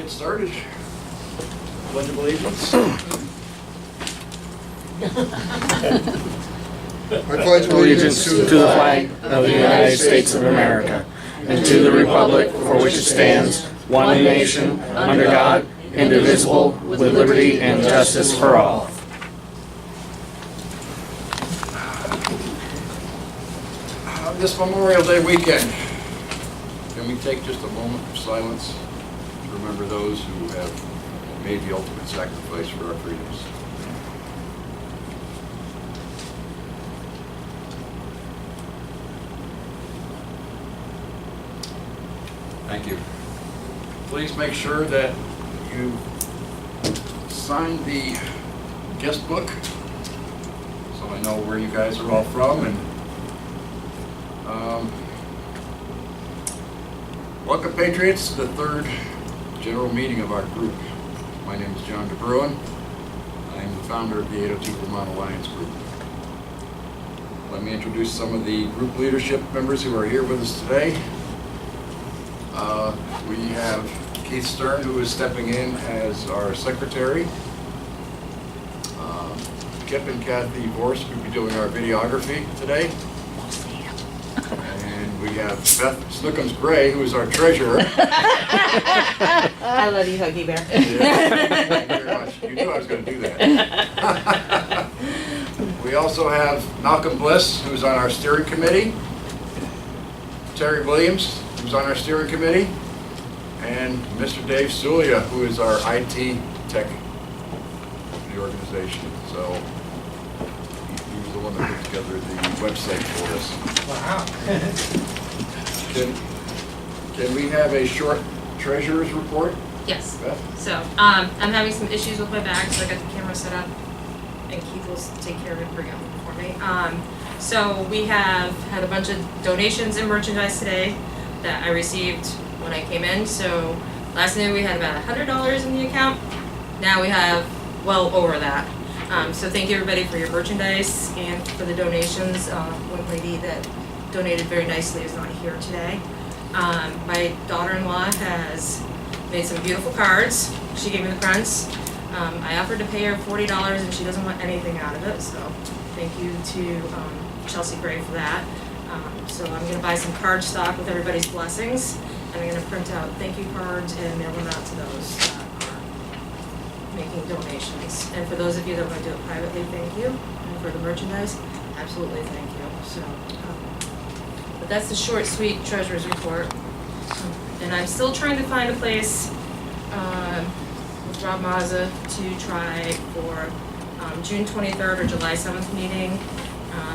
get started. Pledge of allegiance. I pledge allegiance to the flag of the United States of America and to the republic for which it stands, one nation, under God, indivisible, with liberty and justice for all. This Memorial Day weekend, can we take just a moment of silence to remember those who have made the ultimate sacrifice for our freedoms? Thank you. Please make sure that you sign the guest book so I know where you guys are all from. And welcome, Patriots, to the third general meeting of our group. My name is John DeBruin. I am the founder of the 802 Vermont Alliance Group. Let me introduce some of the group leadership members who are here with us today. We have Keith Stern, who is stepping in as our secretary. Kip and Kathy Vorst will be doing our videography today. And we have Beth Snookums-Gray, who is our treasurer. I love you, Huggy Bear. Yeah, thank you very much. You knew I was going to do that. We also have Malcolm Bliss, who's on our steering committee. Terry Williams, who's on our steering committee. And Mr. Dave Sulia, who is our IT tech for the organization. So he was the one that put together the website for us. Wow. Can we have a short treasurer's report? Yes. Beth? So, I'm having some issues with my bag, so I got the camera set up, and Keith will take care of it for me. So we have had a bunch of donations and merchandise today that I received when I came in. So last night we had about $100 in the account. Now we have well over that. So thank you everybody for your merchandise and for the donations. One lady that donated very nicely is not here today. My daughter-in-law has made some beautiful cards. She gave me the prints. I offered to pay her $40 and she doesn't want anything out of it, so thank you to Chelsea Gray for that. So I'm going to buy some card stock with everybody's blessings, and I'm going to print out thank you cards and mail them out to those that are making donations. And for those of you that want to do it privately, thank you. And for the merchandise, absolutely thank you. So, but that's the short, sweet treasurer's report. And I'm still trying to find a place with Rob Mazza to try for June 23rd or July 7th meeting.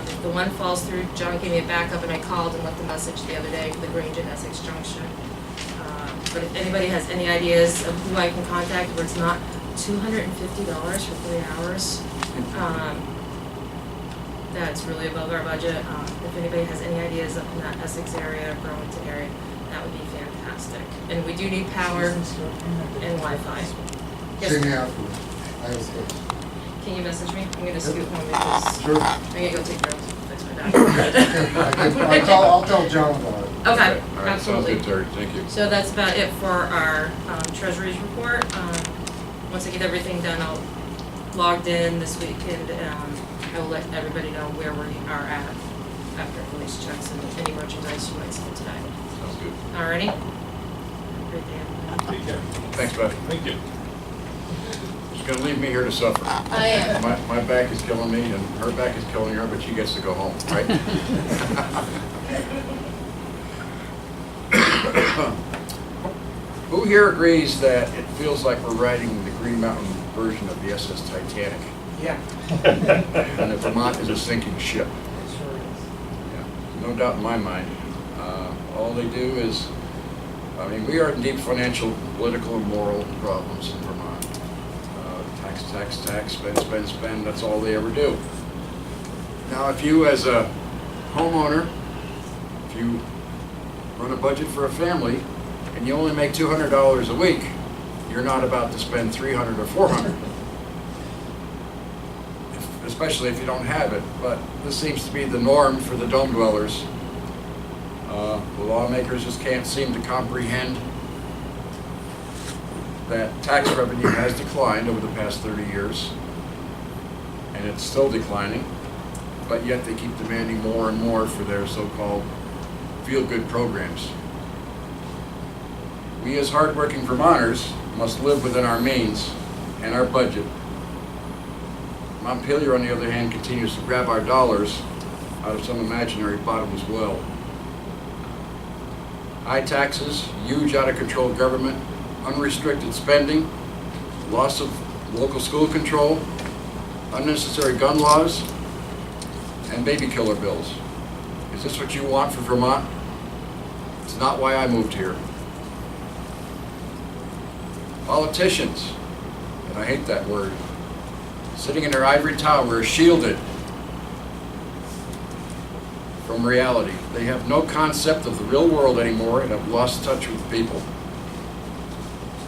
If the one falls through, John gave me a backup and I called and left a message the other day for the Grange and Essex Junction. But if anybody has any ideas of who I can contact where it's not $250 for 3 hours, that's really above our budget. If anybody has any ideas up in that Essex area, Burlington area, that would be fantastic. And we do need power and Wi-Fi. Yes, See me sir. afterwards. I have a question. Can you message me? I'm gonna scoot home because Sure. I'm gonna go take drugs and fix my back. I'll tell John about it. Okay, All right, absolutely. sounds good, Terry. Thank you. So that's about it for our treasury's report. Once I get everything done, I'll logged in this weekend. I will let everybody know where we are at after police checks and any merchandise you might send today. Sounds good. Alrighty? Great day, everybody. Take care. Thanks, Beth. Thank you. She's gonna leave me here to suffer. I am. My back is killing me and her back is killing her, but she gets to go home, right? Who here agrees that it feels like we're riding the Green Mountain version of the SS Titanic? Yeah. And that Vermont is a sinking ship? Yeah, no doubt in my mind. All they do is, I mean, we are in deep financial, political, and moral problems in Vermont. Tax, spend, that's all they ever do. Now, if you as a homeowner, if you run a budget for a family, and you only make $200 a week, you're not about to spend $300 or $400. Especially if you don't have it, but this seems to be the norm for the dome dwellers. The lawmakers just can't seem to comprehend that tax revenue has declined over the past 30 years, and it's still declining, but yet they keep demanding more and more for their so-called feel-good programs. We as hardworking Vermonters must live within our means and our budget. Montpelier, on the other hand, continues to grab our dollars out of some imaginary bottomless well. High taxes, huge out-of-control government, unrestricted spending, loss of local school control, unnecessary gun laws, and baby killer bills. Is this what you want for Vermont? It's not why I moved here. Politicians, and I hate that word, sitting in their ivory tower, shielded from reality. They have no concept of the real world anymore and have lost touch with people.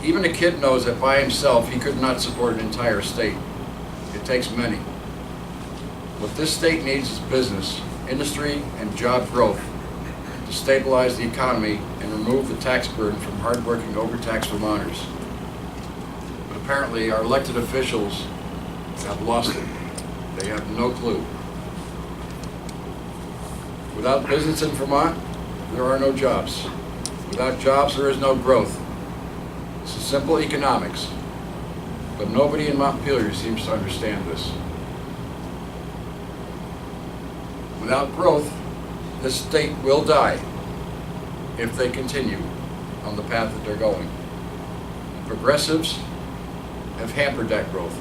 Even a kid knows that by himself he could not support an entire state. It takes many. What this state needs is business, industry, and job growth to stabilize the economy and remove the tax burden from hardworking, overtaxed Vermonters. But apparently our elected officials have lost it. They have no clue. Without business in Vermont, there are no jobs. Without jobs, there is no growth. This is simple economics, but nobody in Montpelier seems to understand this. Without growth, this state will die if they continue on the path that they're going. Progressives have hampered that growth.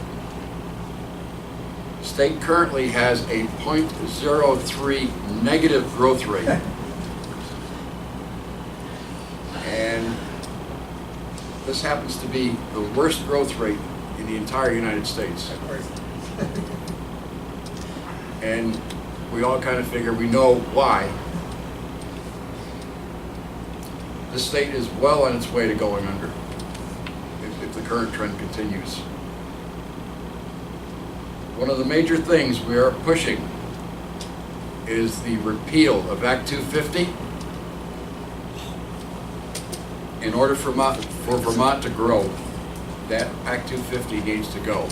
The state currently has a 0.03 negative growth rate. And this happens to be the worst growth rate in the entire United States. And we all kind of figure we know why. This state is well on its way to going under if the current trend continues. One of the major things we are pushing is the repeal of Act 250 in order for Vermont to grow. That Act 250 needs to go.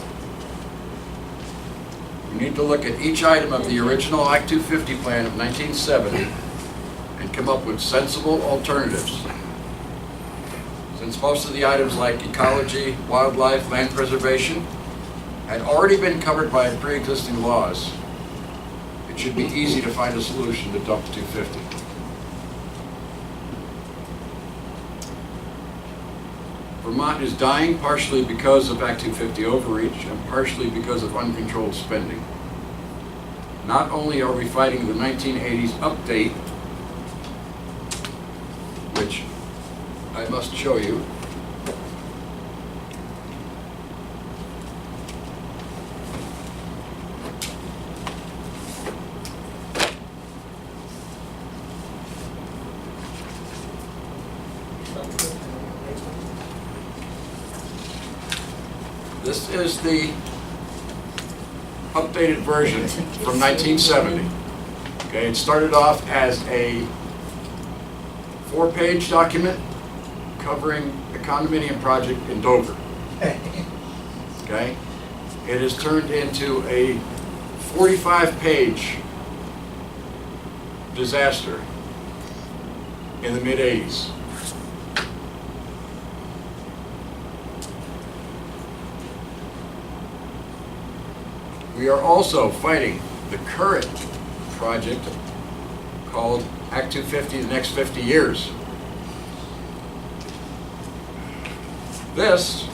We need to look at each item of the original Act 250 plan of 1970 and come up with sensible alternatives. Since most of the items like ecology, wildlife, land preservation had already been covered by pre-existing laws, it should be easy to find a solution to dump 250. Vermont is dying partially because of Act 250 overreach and partially because of uncontrolled spending. Not only are we fighting the 1980s update, which I must show you, this is the updated version from 1970. Okay, it started off as a 4-page document covering a condominium project in Dover. Okay, it has turned into a 45-page disaster in the mid-80s. We are also fighting the current project called Act 250, the next 50 years. This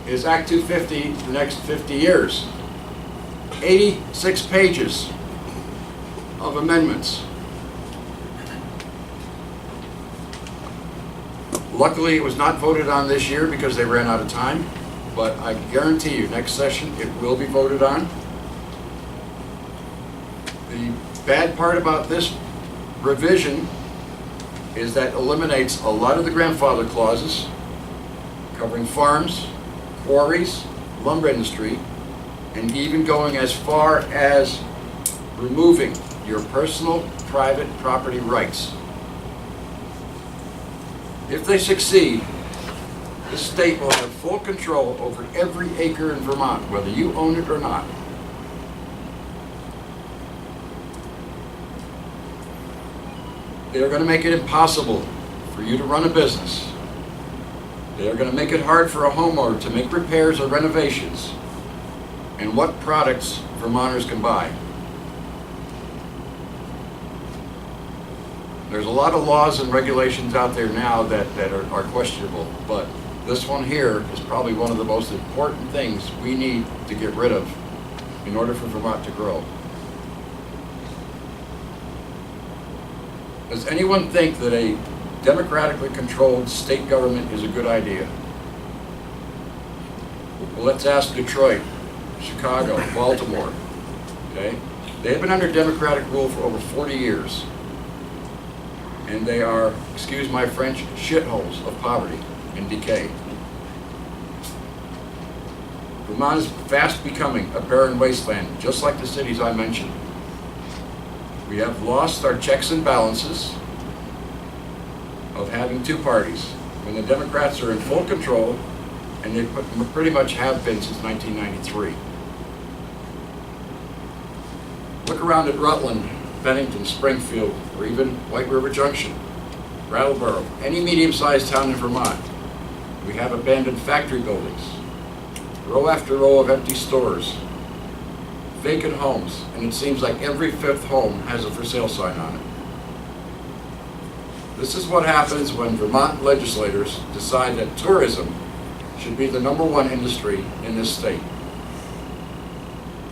is Act 250, the next 50 years. 86 pages of amendments. Luckily, it was not voted on this year because they ran out of time. But I guarantee you, next session, it will be voted on. The bad part about this revision is that eliminates a lot of the grandfather clauses covering farms, quarries, lumber industry, and even going as far as removing your personal private property rights. If they succeed, This state will have full control over every acre in Vermont, whether you own it or not. They are going to make it impossible for you to run a business. They are going to make it hard for a homeowner to make repairs or renovations and what products Vermonters can buy. There's a lot of laws and regulations out there now that are questionable, but this one here is probably one of the most important things we need to get rid of in order for Vermont to grow. Does anyone think that a democratically controlled state government is a good idea? Well, let's ask Detroit, Chicago, Baltimore, okay? They've been under democratic rule for over 40 years. And they are, excuse my French, shitholes of poverty and decay. Vermont is fast becoming a barren wasteland, just like the cities I mentioned. We have lost our checks and balances of having two parties, when the Democrats are in full control, and they pretty much have been since 1993. Look around at Rutland, Bennington, Springfield, or even White River Junction, Brattleboro, any medium-sized town in Vermont. We have abandoned factory buildings, row after row of empty stores, vacant homes, and it seems like every fifth home has a for sale sign on it. This is what happens when Vermont legislators decide that tourism should be the #1 industry in this state.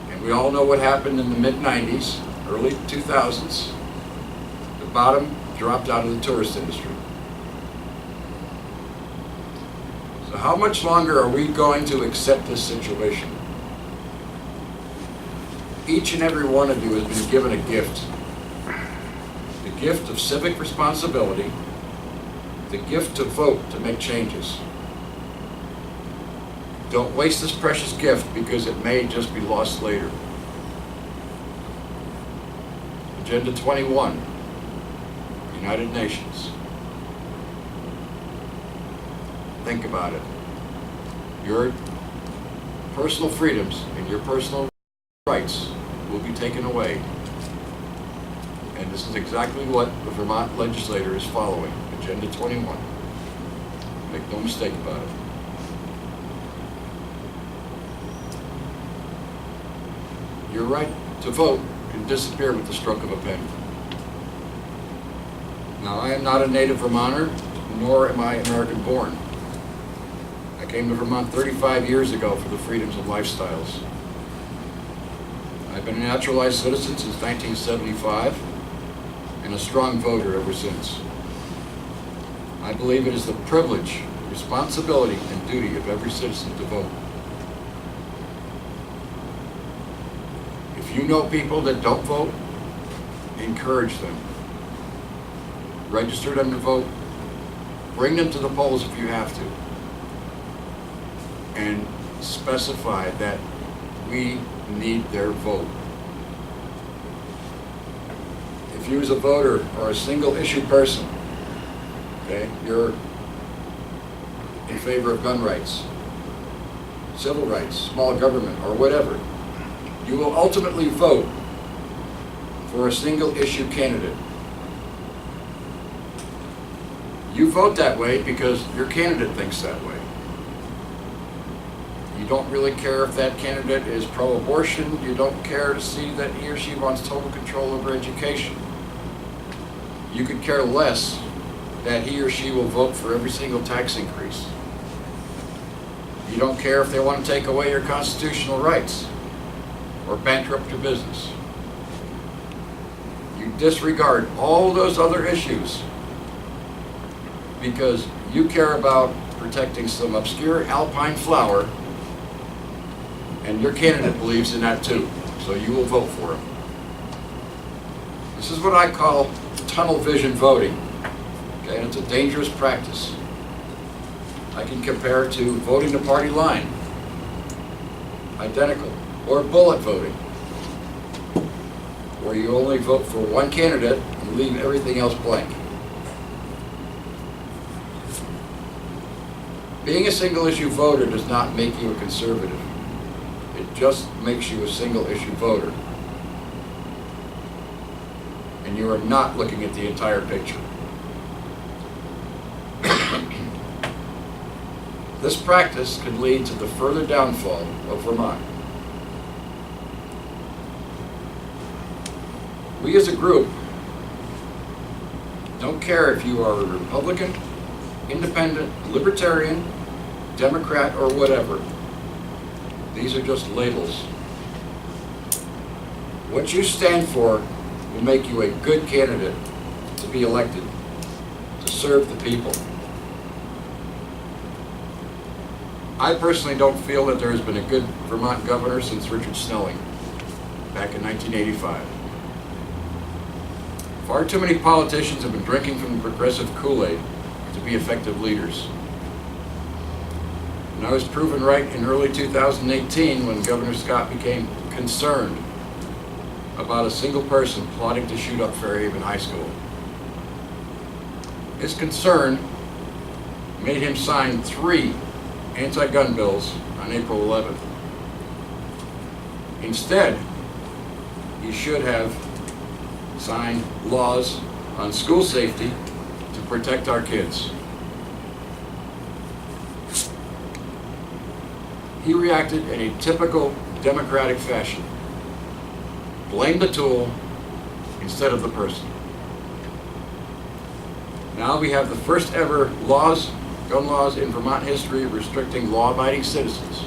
And we all know what happened in the mid-90s, early 2000s. The bottom dropped out of the tourist industry. So how much longer are we going to accept this situation? Each and every one of you has been given a gift. The gift of civic responsibility, the gift to vote to make changes. Don't waste this precious gift because it may just be lost later. Agenda 21, United Nations. Think about it. Your personal freedoms and your personal rights will be taken away. And this is exactly what the Vermont legislator is following, Agenda 21. Make no mistake about it. Your right to vote can disappear with the stroke of a pen. Now, I am not a native Vermonter, nor am I American born. I came to Vermont 35 years ago for the freedoms and lifestyles. I've been a naturalized citizen since 1975 and a strong voter ever since. I believe it is the privilege, responsibility, and duty of every citizen to vote. If you know people that don't vote, encourage them. Register them to vote. Bring them to the polls if you have to. And specify that we need their vote. If you as a voter are a single issue person, okay, you're in favor of gun rights, civil rights, small government, or whatever, you will ultimately vote for a single issue candidate. You vote that way because your candidate thinks that way. You don't really care if that candidate is pro-abortion. You don't care to see that he or she wants total control over education. You could care less that he or she will vote for every single tax increase. You don't care if they want to take away your constitutional rights or bankrupt your business. You disregard all those other issues because you care about protecting some obscure alpine flower, and your candidate believes in that too, so you will vote for him. This is what I call tunnel vision voting. Okay, it's a dangerous practice. I can compare it to voting the party line, identical, or bullet voting, where you only vote for one candidate and leave everything else blank. Being a single issue voter does not make you a conservative. It just makes you a single issue voter. And you are not looking at the entire picture. This practice could lead to the further downfall of Vermont. We as a group don't care if you are a Republican, Independent, Libertarian, Democrat, or whatever. These are just labels. What you stand for will make you a good candidate to be elected, to serve the people. I personally don't feel that there has been a good Vermont governor since Richard Snelling back in 1985. Far too many politicians have been drinking from the progressive Kool-Aid to be effective leaders. And I was proven right in early 2018 when Governor Scott became concerned about a single person plotting to shoot up Fairhaven High School. His concern made him sign 3 anti-gun bills on April 11th. Instead, he should have signed laws on school safety to protect our kids. He reacted in a typical Democratic fashion. Blamed the tool instead of the person. Now we have the first ever gun laws in Vermont history restricting law-abiding citizens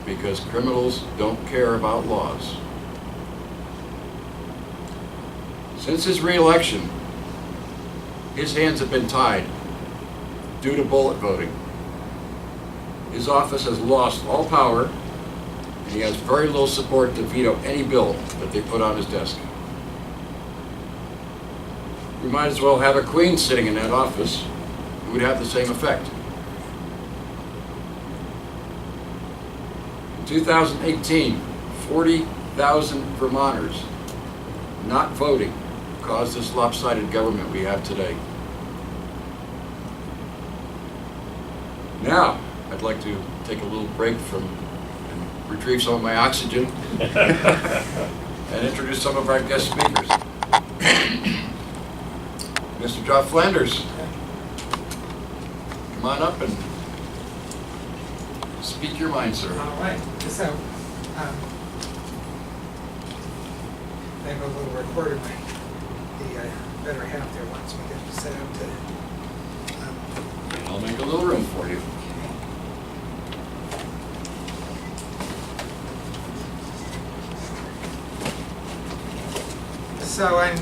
because criminals don't care about laws. Since his re-election, his hands have been tied due to bullet voting. His office has lost all power, and he has very little support to veto any bill that they put on his desk. We might as well have a queen sitting in that office. It would have the same effect. In 2018, 40,000 Vermonters not voting caused this lopsided government we have today. Now, I'd like to take a little break from and retrieve some of my oxygen and introduce some of our guest speakers. Mr. John Flanders, come on up and speak your mind, sir. All right, so I have a little recorder, the better half there wants me to set up to. I'll make a little room for you. So I'm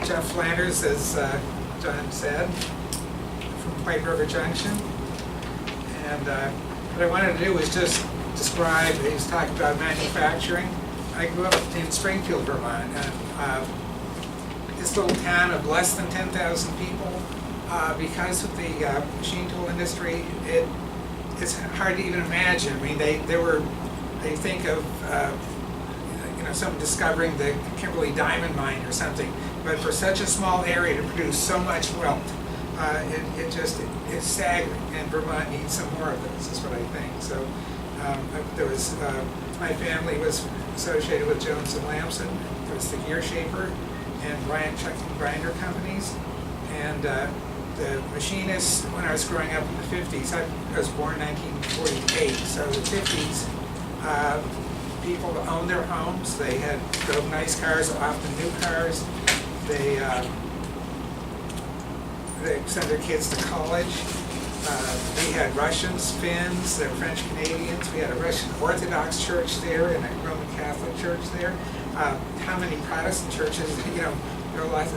Jeff Flanders, as John said, from White River Junction. And what I wanted to do was just describe, he was talking about manufacturing. I grew up in Springfield, Vermont, and this little town of less than 10,000 people, because of the machine tool industry, it's hard to even imagine. I mean, they think of someone discovering the Kimberley diamond mine or something, but for such a small area to produce so much wealth, it's staggering, and Vermont needs some more of those, is what I think. So there was, my family was associated with Jones and Lamson. There was the Gear Shaper and Bryant Chuck and Grinder companies, and the machinists, when I was growing up in the 50s, I was born in 1948, so the 50s, people owned their homes. They drove nice cars, often new cars. They sent their kids to college. We had Russians, Finns, there were French Canadians. We had a Russian Orthodox church there and a Roman Catholic church there. How many Protestant churches?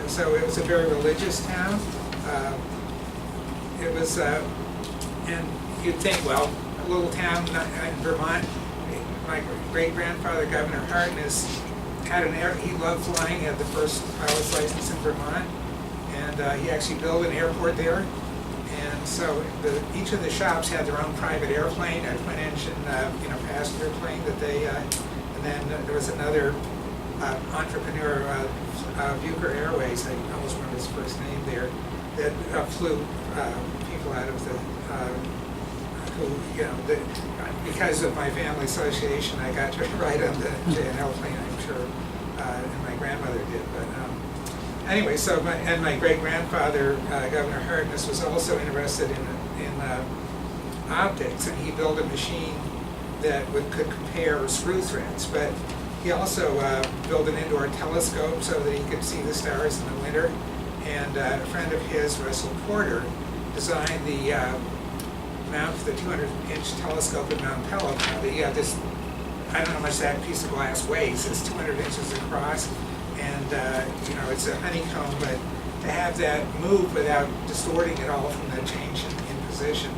So it was a very religious town. It was, and you'd think, well, a little town in Vermont. My great-grandfather, Governor Hartness, he loved flying, he had the first pilot's license in Vermont, and he actually built an airport there. And so each of the shops had their own private airplane, a twin-engine, passenger plane that they, and then there was another entrepreneur, Bucher Airways, I almost remember his first name there, that flew people out of the who, because of my family association, I got to ride on the J&L plane, I'm sure, and my grandmother did. But anyway, so my great-grandfather, Governor Harkness, was also interested in optics, and he built a machine that could compare screw threads. But he also built an indoor telescope so that he could see the stars in the winter. And a friend of his, Russell Porter, designed the mount for the 200-inch telescope at Mount Pelham. This, I don't know how much that piece of glass weighs. It's 200 inches across, and it's a honeycomb. But to have that move without distorting it all from the change in position.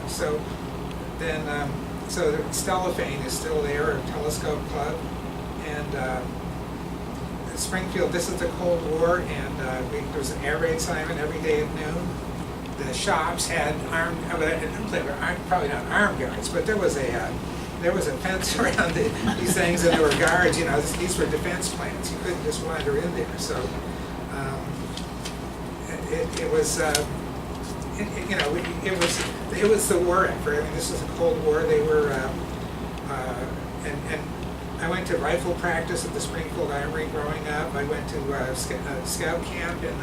So the Stellafane is still there, a telescope club, and Springfield. This is the Cold War, and there was an air raid assignment every day at noon. The shops had probably not armed guards, but there was a fence around these things, and there were guards. These were defense plans. You couldn't just wander in there. So it was the war effort. I mean, this was the Cold War. They were and I went to rifle practice at the Springfield Armory growing up. I went to scout camp in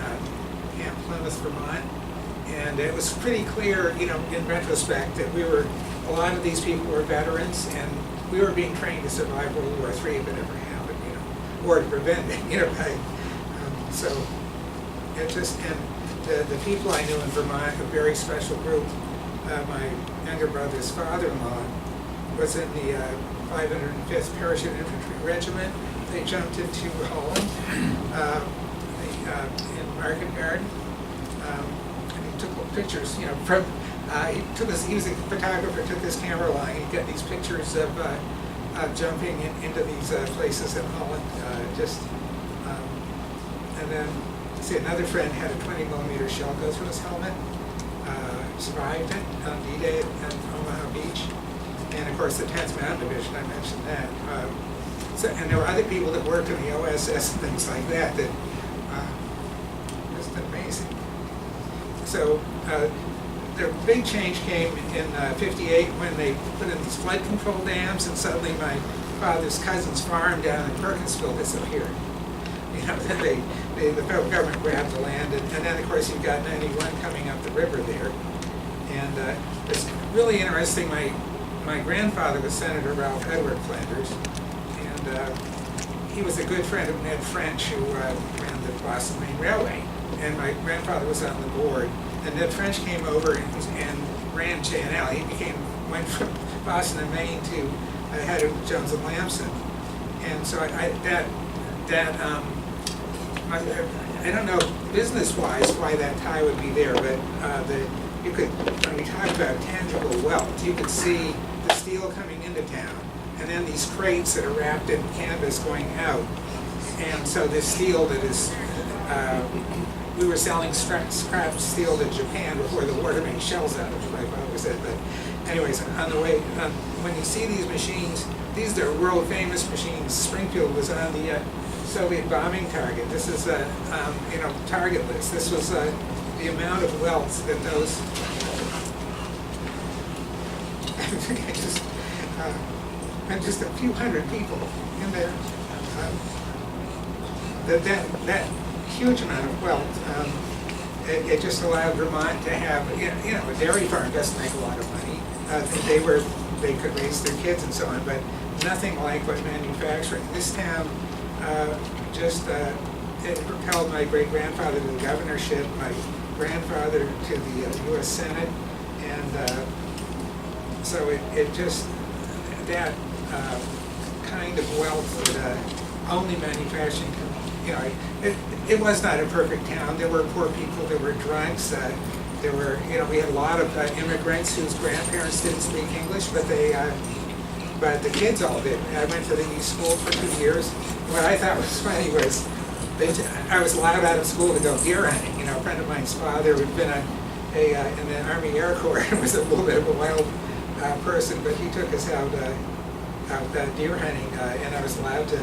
Camp Plymouth, Vermont. And it was pretty clear, in retrospect, that a lot of these people were veterans, and we were being trained to survive World War III if it ever happened, or to prevent it, so it just, and the people I knew in Vermont, a very special group. My younger brother's father-in-law was in the 505th Parachute Infantry Regiment. They jumped into Holland, in Market Garden. Took pictures, from, he was a photographer, took his camera along, and he got these pictures of jumping into these places in Holland, and then, see, another friend had a 20mm shell go through his helmet, survived it on D-Day at Omaha Beach, and of course the 10th Mountain Division, I mentioned that. And there were other people that worked in the OSS and things like that, just amazing. So the big change came in '58 when they put in these flood control dams, and suddenly my father's cousin's farm down in Perkinsville disappeared. Then the federal government grabbed the land, and then of course you've got 91 coming up the river there. And it's really interesting. My grandfather was Senator Ralph Edward Flanders, and he was a good friend of Ned French, who ran the Boston Main Railway. And my grandfather was on the board, and Ned French came over and ran J&L. He went from Boston and Maine to head of Jones and Lamson, and so I don't know business-wise why that tie would be there, but when we talk about tangible wealth, you could see the steel coming into town, and then these crates that are wrapped in canvas going out, and so this steel that is. We were selling scrap steel to Japan before the war to make shells out of it, my father said. But anyways, on the way, when you see these machines, these are world famous machines. Springfield was on the Soviet bombing target. This is a target list. This was the amount of wealth that those. And just a few hundred people in there. That huge amount of wealth. It just allowed Vermont to have, a dairy farm doesn't make a lot of money. They could raise their kids and so on, but nothing like what manufacturing. This town it propelled my great-grandfather to the governorship, my grandfather to the U.S. Senate, and so it just, that kind of wealth that only manufacturing can. It was not a perfect town. There were poor people, there were drunks, there were, we had a lot of immigrants whose grandparents didn't speak English, but the kids all did. I went to the East School for 2 years. What I thought was funny was I was allowed out of school to go deer hunting. A friend of mine's father had been in the Army Air Corps and was a little bit of a wild person, but he took us out deer hunting, and I was allowed to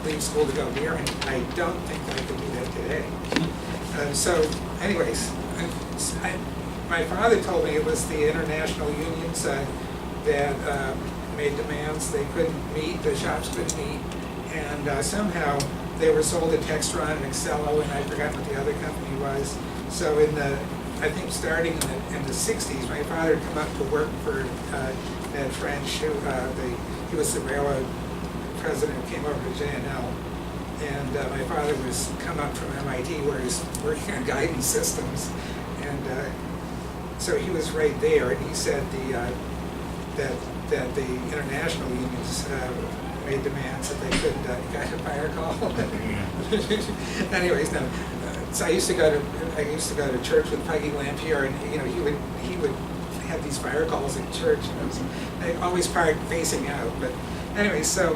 leave school to go deer hunting. I don't think I could do that today. So, anyways, my father told me it was the international unions that made demands they couldn't meet, the shops couldn't meet, and somehow they were sold to Textron and Excello, and I forgot what the other company was. So I think starting in the 60s, my father had come up to work for Ned French, he was the railroad president who came over to J&L. And my father was come up from MIT where he was working on guidance systems. And so he was right there, and he said that the international unions made demands that they could got a fire call. Anyways, no. So I used to go to church with Peggy Lampier, and he would have these fire calls at church, and they always parked facing out. But anyway, so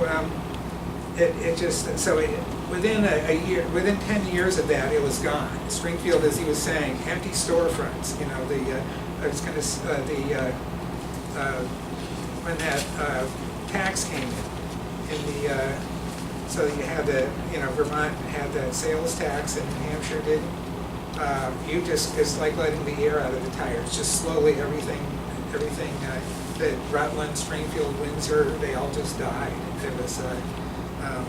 within a year, within 10 years of that, it was gone. Springfield, as he was saying, empty storefronts. When that tax came in so you had Vermont had that sales tax, and New Hampshire didn't. It's like letting the air out of the tires. Just slowly, everything that Rutland, Springfield, Windsor, they all just died. It was,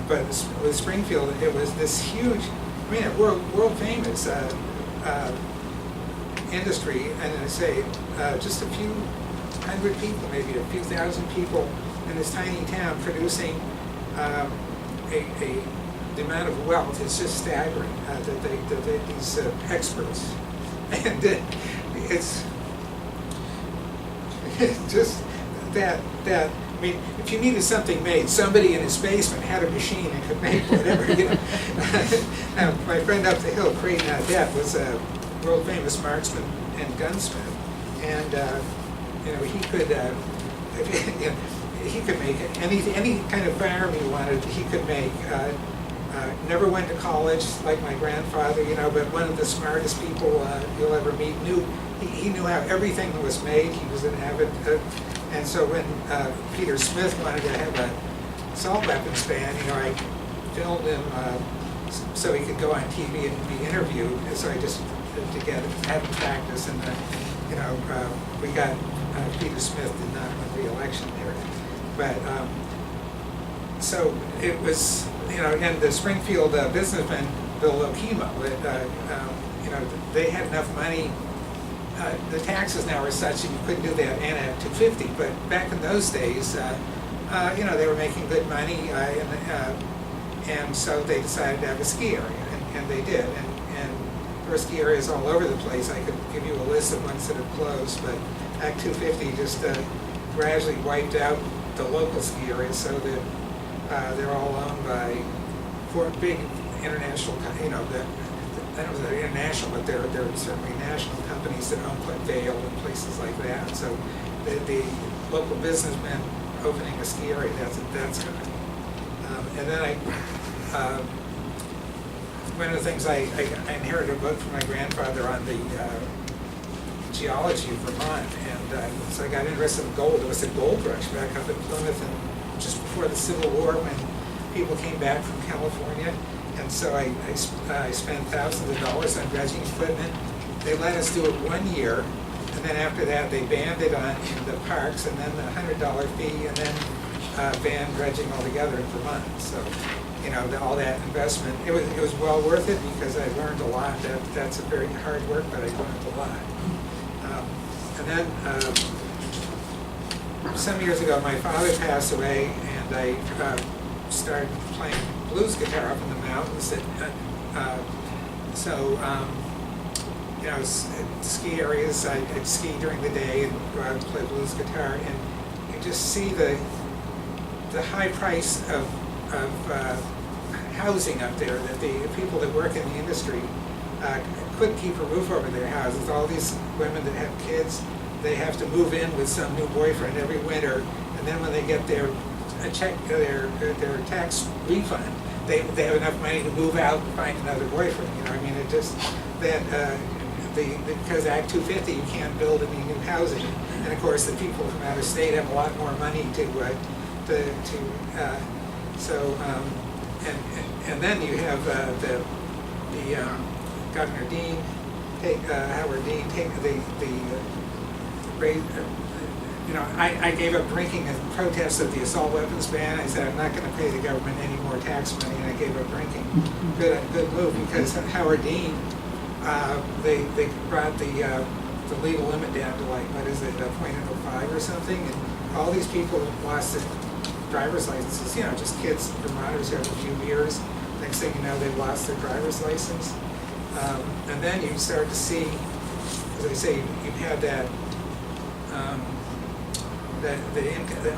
but with Springfield, it was this huge, world famous industry, and I say just a few hundred people, maybe a few thousand people in this tiny town producing the amount of wealth is just staggering that these experts, and it's just that if you needed something made, somebody in his basement had a machine and could make whatever. Now, my friend up the hill, Creighton Adet, was a world famous marksman and gunsmith, and he could make any kind of firearm he wanted. He could make. Never went to college like my grandfather, but one of the smartest people you'll ever meet. He knew how everything was made. He was an avid, and so when Peter Smith wanted to have a assault weapons ban, I filmed him so he could go on TV and be interviewed. And so I just to have him practice, and we got Peter Smith did not win re-election there, but so it was. And the Springfield businessman, Bill Okemo, they had enough money. The taxes now are such that you couldn't do that and have 250. But back in those days, they were making good money, and so they decided to have a ski area, and they did. And there were ski areas all over the place. I could give you a list of ones that have closed, but Act 250 just gradually wiped out the local ski areas, so that they're all owned by four big international, I don't know if they're international, but they're certainly national companies that own Vale and places like that. So the local businessmen opening a ski area, that's gone. And then one of the things I inherited a book from my grandfather on the geology of Vermont, and so I got interested in gold. It was a gold rush back up in Plymouth, and just before the Civil War, when people came back from California, and so I spent thousands of dollars on dredging equipment. They let us do it 1 year, and then after that they banned it in the parks, and then the $100 fee, and then banned dredging altogether in Vermont. So, all that investment, it was well worth it because I learned a lot. That's a very hard work, but I learned a lot. And then some years ago, my father passed away, and I started playing blues guitar up in the mountains. Ski areas, I'd ski during the day and go out and play blues guitar, and you just see the high price of housing up there, that the people that work in the industry couldn't keep a roof over their houses. All these women that have kids, they have to move in with some new boyfriend every winter, and then when they get their tax refund, they have enough money to move out and find another boyfriend. It just because Act 250, you can't build any new housing, and of course the people from out of state have a lot more money and then you have the Governor Dean Howard Dean, take I gave up drinking in protest of the assault weapons ban. I said, I'm not gonna pay the government any more tax money, and I gave up drinking. Good move, because Howard Dean, they brought the legal limit down to like, what is it, .05 or something, and all these people lost their driver's licenses, just kids, Vermonters who have a few beers. Next thing you know, they've lost their driver's license. And then you start to see, as I say, you've had that,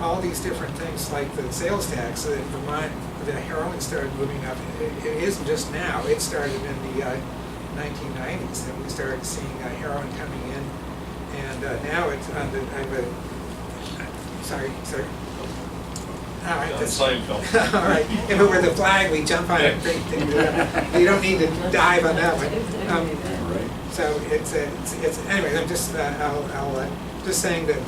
all these different things like the sales tax in Vermont, the heroin started moving up. It isn't just now, it started in the 1990s that we started seeing heroin coming in. And now it's on the, sorry. All right, all right. If it were the flag, we jump on it. You don't need to dive on that one. So it's anyways. I'm just I'll just saying that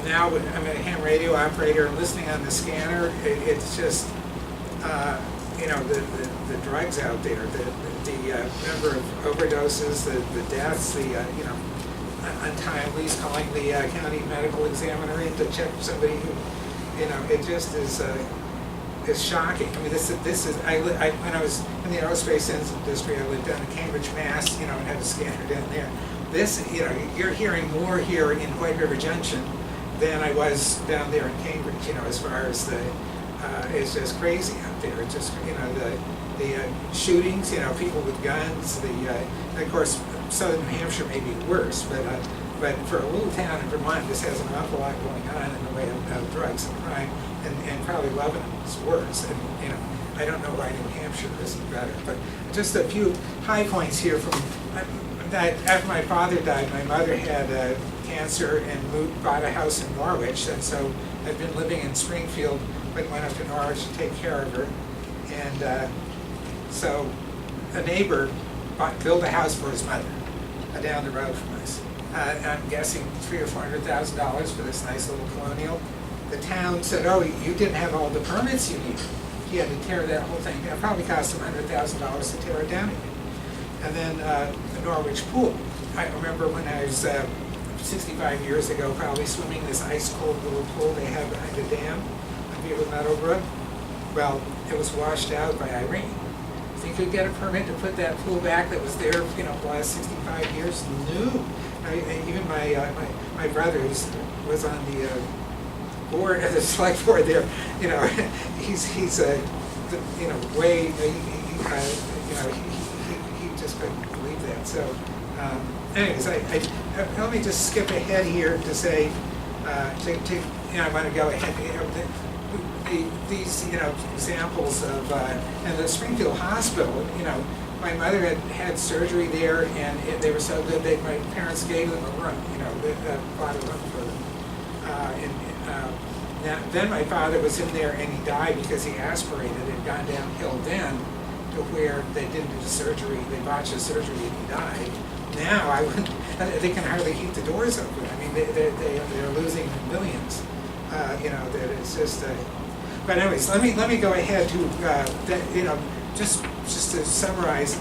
now I'm a ham radio operator and listening on the scanner. It's just the drugs out there, the number of overdoses, the deaths, the untimely's, calling the county medical examiner in to check somebody who. It just is shocking. I mean, this is when I was in the aerospace industry, I lived down in Cambridge, Mass. And had a scanner down there. This, you're hearing more here in White River Junction than I was down there in Cambridge. As far as it's just crazy out there. It's just the shootings. People with guns. Of course, southern New Hampshire may be worse, but for a little town in Vermont, this has an awful lot going on in the way of drugs and crime, and probably Lebanon is worse. And I don't know why New Hampshire isn't better. But just a few high points here from that. After my father died, my mother had cancer and bought a house in Norwich, and so I've been living in Springfield, but went up to Norwich to take care of her. And so a neighbor built a house for his mother down the road from us. I'm guessing $300,000 or $400,000 for this nice little colonial. The town said, "Oh, you didn't have all the permits you needed." He had to tear that whole thing down. It probably cost him $100,000 to tear it down again. And then the Norwich pool. I remember when I was 65 years ago, probably swimming this ice cold little pool they have behind the dam on Beaver Meadowbrook. Well, it was washed out by Irene. So you could get a permit to put that pool back that was there, for the last 65 years. No. Even my brother was on the board, the select board there. He's way he just couldn't believe that. So, anyways, let me just skip ahead here to say I want to go ahead. These examples of and the Springfield Hospital. My mother had surgery there, and they were so good that my parents gave them a room. They bought a room for them. Then my father was in there, and he died because he aspirated. It had gone downhill then to where they didn't do the surgery. They botched the surgery, and he died. Now they can hardly keep the doors open. I mean, they're losing millions. That it's just. But anyways, let me go ahead to just to summarize,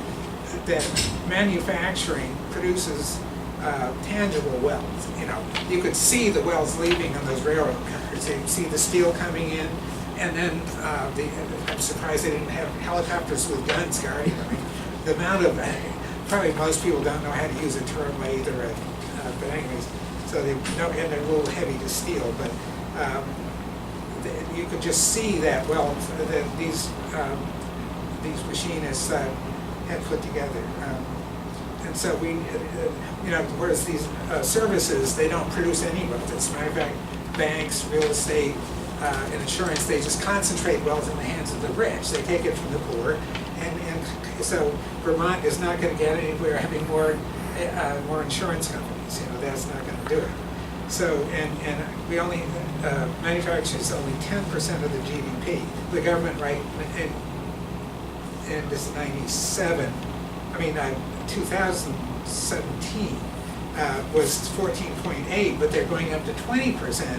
that manufacturing produces tangible wealth. You could see the wealth leaving on those railroad cars. You see the steel coming in, and then I'm surprised they didn't have helicopters with guns guarding them. I mean, the amount of probably most people don't know how to use a turn lathe or but anyways, so they don't, and they're a little heavy to steel, but. You could just see that wealth that these machinists had put together, and so we, whereas these services, they don't produce any wealth. As a matter of fact, banks, real estate, and insurance, they just concentrate wealth in the hands of the rich. They take it from the poor, and so Vermont is not going to get anywhere having more insurance companies. That's not going to do it. So, and we only, manufacturing is only 10% of the GDP. The government, right, in this 2017 was 14.8, but they're going up to 20%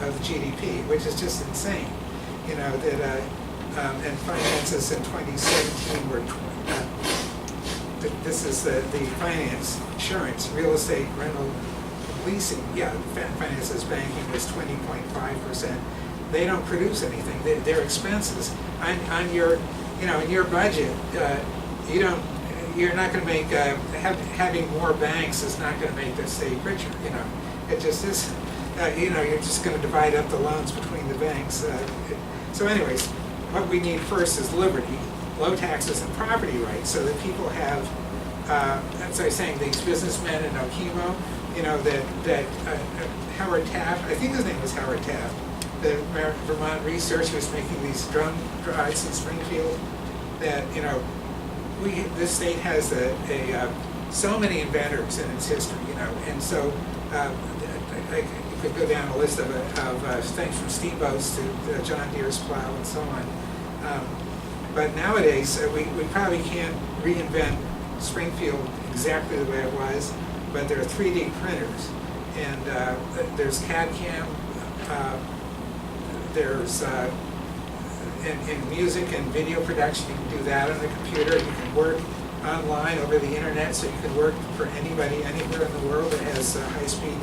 of GDP, which is just insane. And finances in 2017 were this is the finance, insurance, real estate, rental, leasing, yeah, finances, banking is 20.5%. They don't produce anything. Their expenses on your, in your budget, you're not going to make having more banks is not going to make the state richer. It just is. You're just going to divide up the loans between the banks. So, anyways, what we need first is liberty, low taxes, and property rights, so that people have. As I was saying, these businessmen in Okemo, that Howard Taft, I think his name was Howard Taft, the Vermont researcher was making these drone drives in Springfield. That this state has so many inventors in its history, and so I could go down a list of things from steamboats to John Deere's plow and so on. But nowadays we probably can't reinvent Springfield exactly the way it was, but there are 3D printers, and there's CAD/CAM. There's in music and video production, you can do that on the computer. You can work online over the internet, so you can work for anybody anywhere in the world that has high-speed.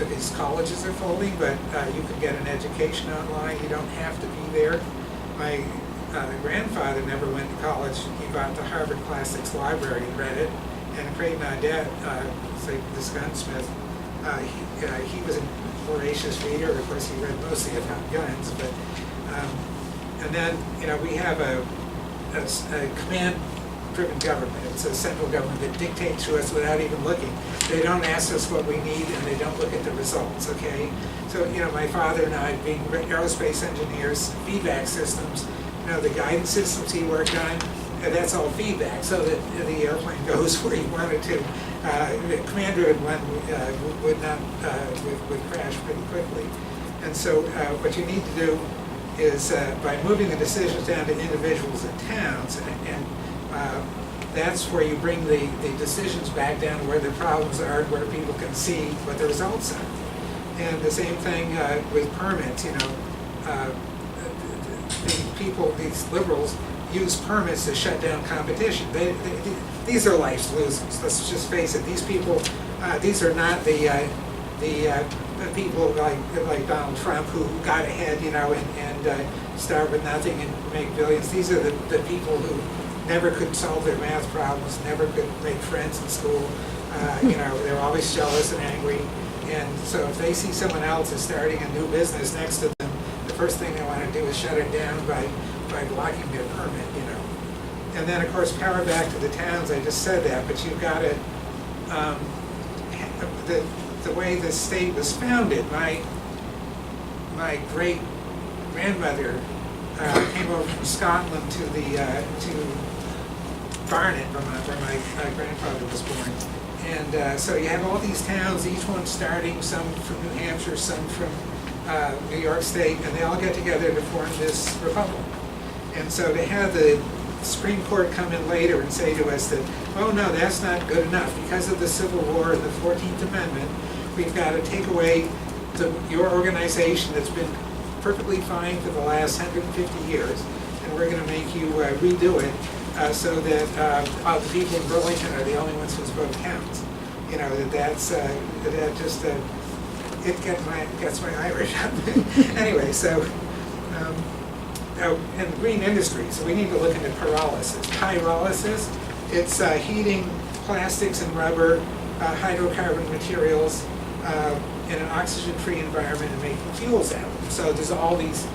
These colleges are folding, but you can get an education online. You don't have to be there. My grandfather never went to college. He bought the Harvard Classics Library and read it. And Creighton Audet, this gunsmith, he was a voracious reader. Of course, he read mostly about guns. But and then we have a command-driven government. It's a central government that dictates to us without even looking. They don't ask us what we need, and they don't look at the results. Okay, so my father and I, being aerospace engineers, feedback systems. The guidance systems he worked on, that's all feedback, so that the airplane goes where you want it to. The command-driven one would crash pretty quickly. And so what you need to do is by moving the decisions down to individuals and towns, and that's where you bring the decisions back down to where the problems are, where people can see what the results are. And the same thing with permits. These liberals use permits to shut down competition. These are life's losers. Let's just face it. These people, these are not the people like Donald Trump who got ahead, and start with nothing and make billions. These are the people who never could solve their math problems, never could make friends in school. They're always jealous and angry. And so if they see someone else is starting a new business next to them, the first thing they want to do is shut it down by blocking their permit, And then, of course, power back to the towns. I just said that, but you've got it. The way the state was founded, my great grandmother came over from Scotland to Barnet, Vermont, where my grandfather was born. And so you have all these towns, each one starting, some from New Hampshire, some from New York State, and they all get together to form this republic. And so to have the Supreme Court come in later and say to us that, oh no, that's not good enough. Because of the Civil War and the 14th Amendment, we've got to take away your organization that's been perfectly fine for the last 150 years, and we're going to make you redo it so that the people in Burlington are the only ones whose vote counts. It gets my Irish up. Anyway, so and green industry. So we need to look into pyrolysis. Pyrolysis, it's heating plastics and rubber, hydrocarbon materials in an oxygen-free environment and making fuels out of them. So there's all these,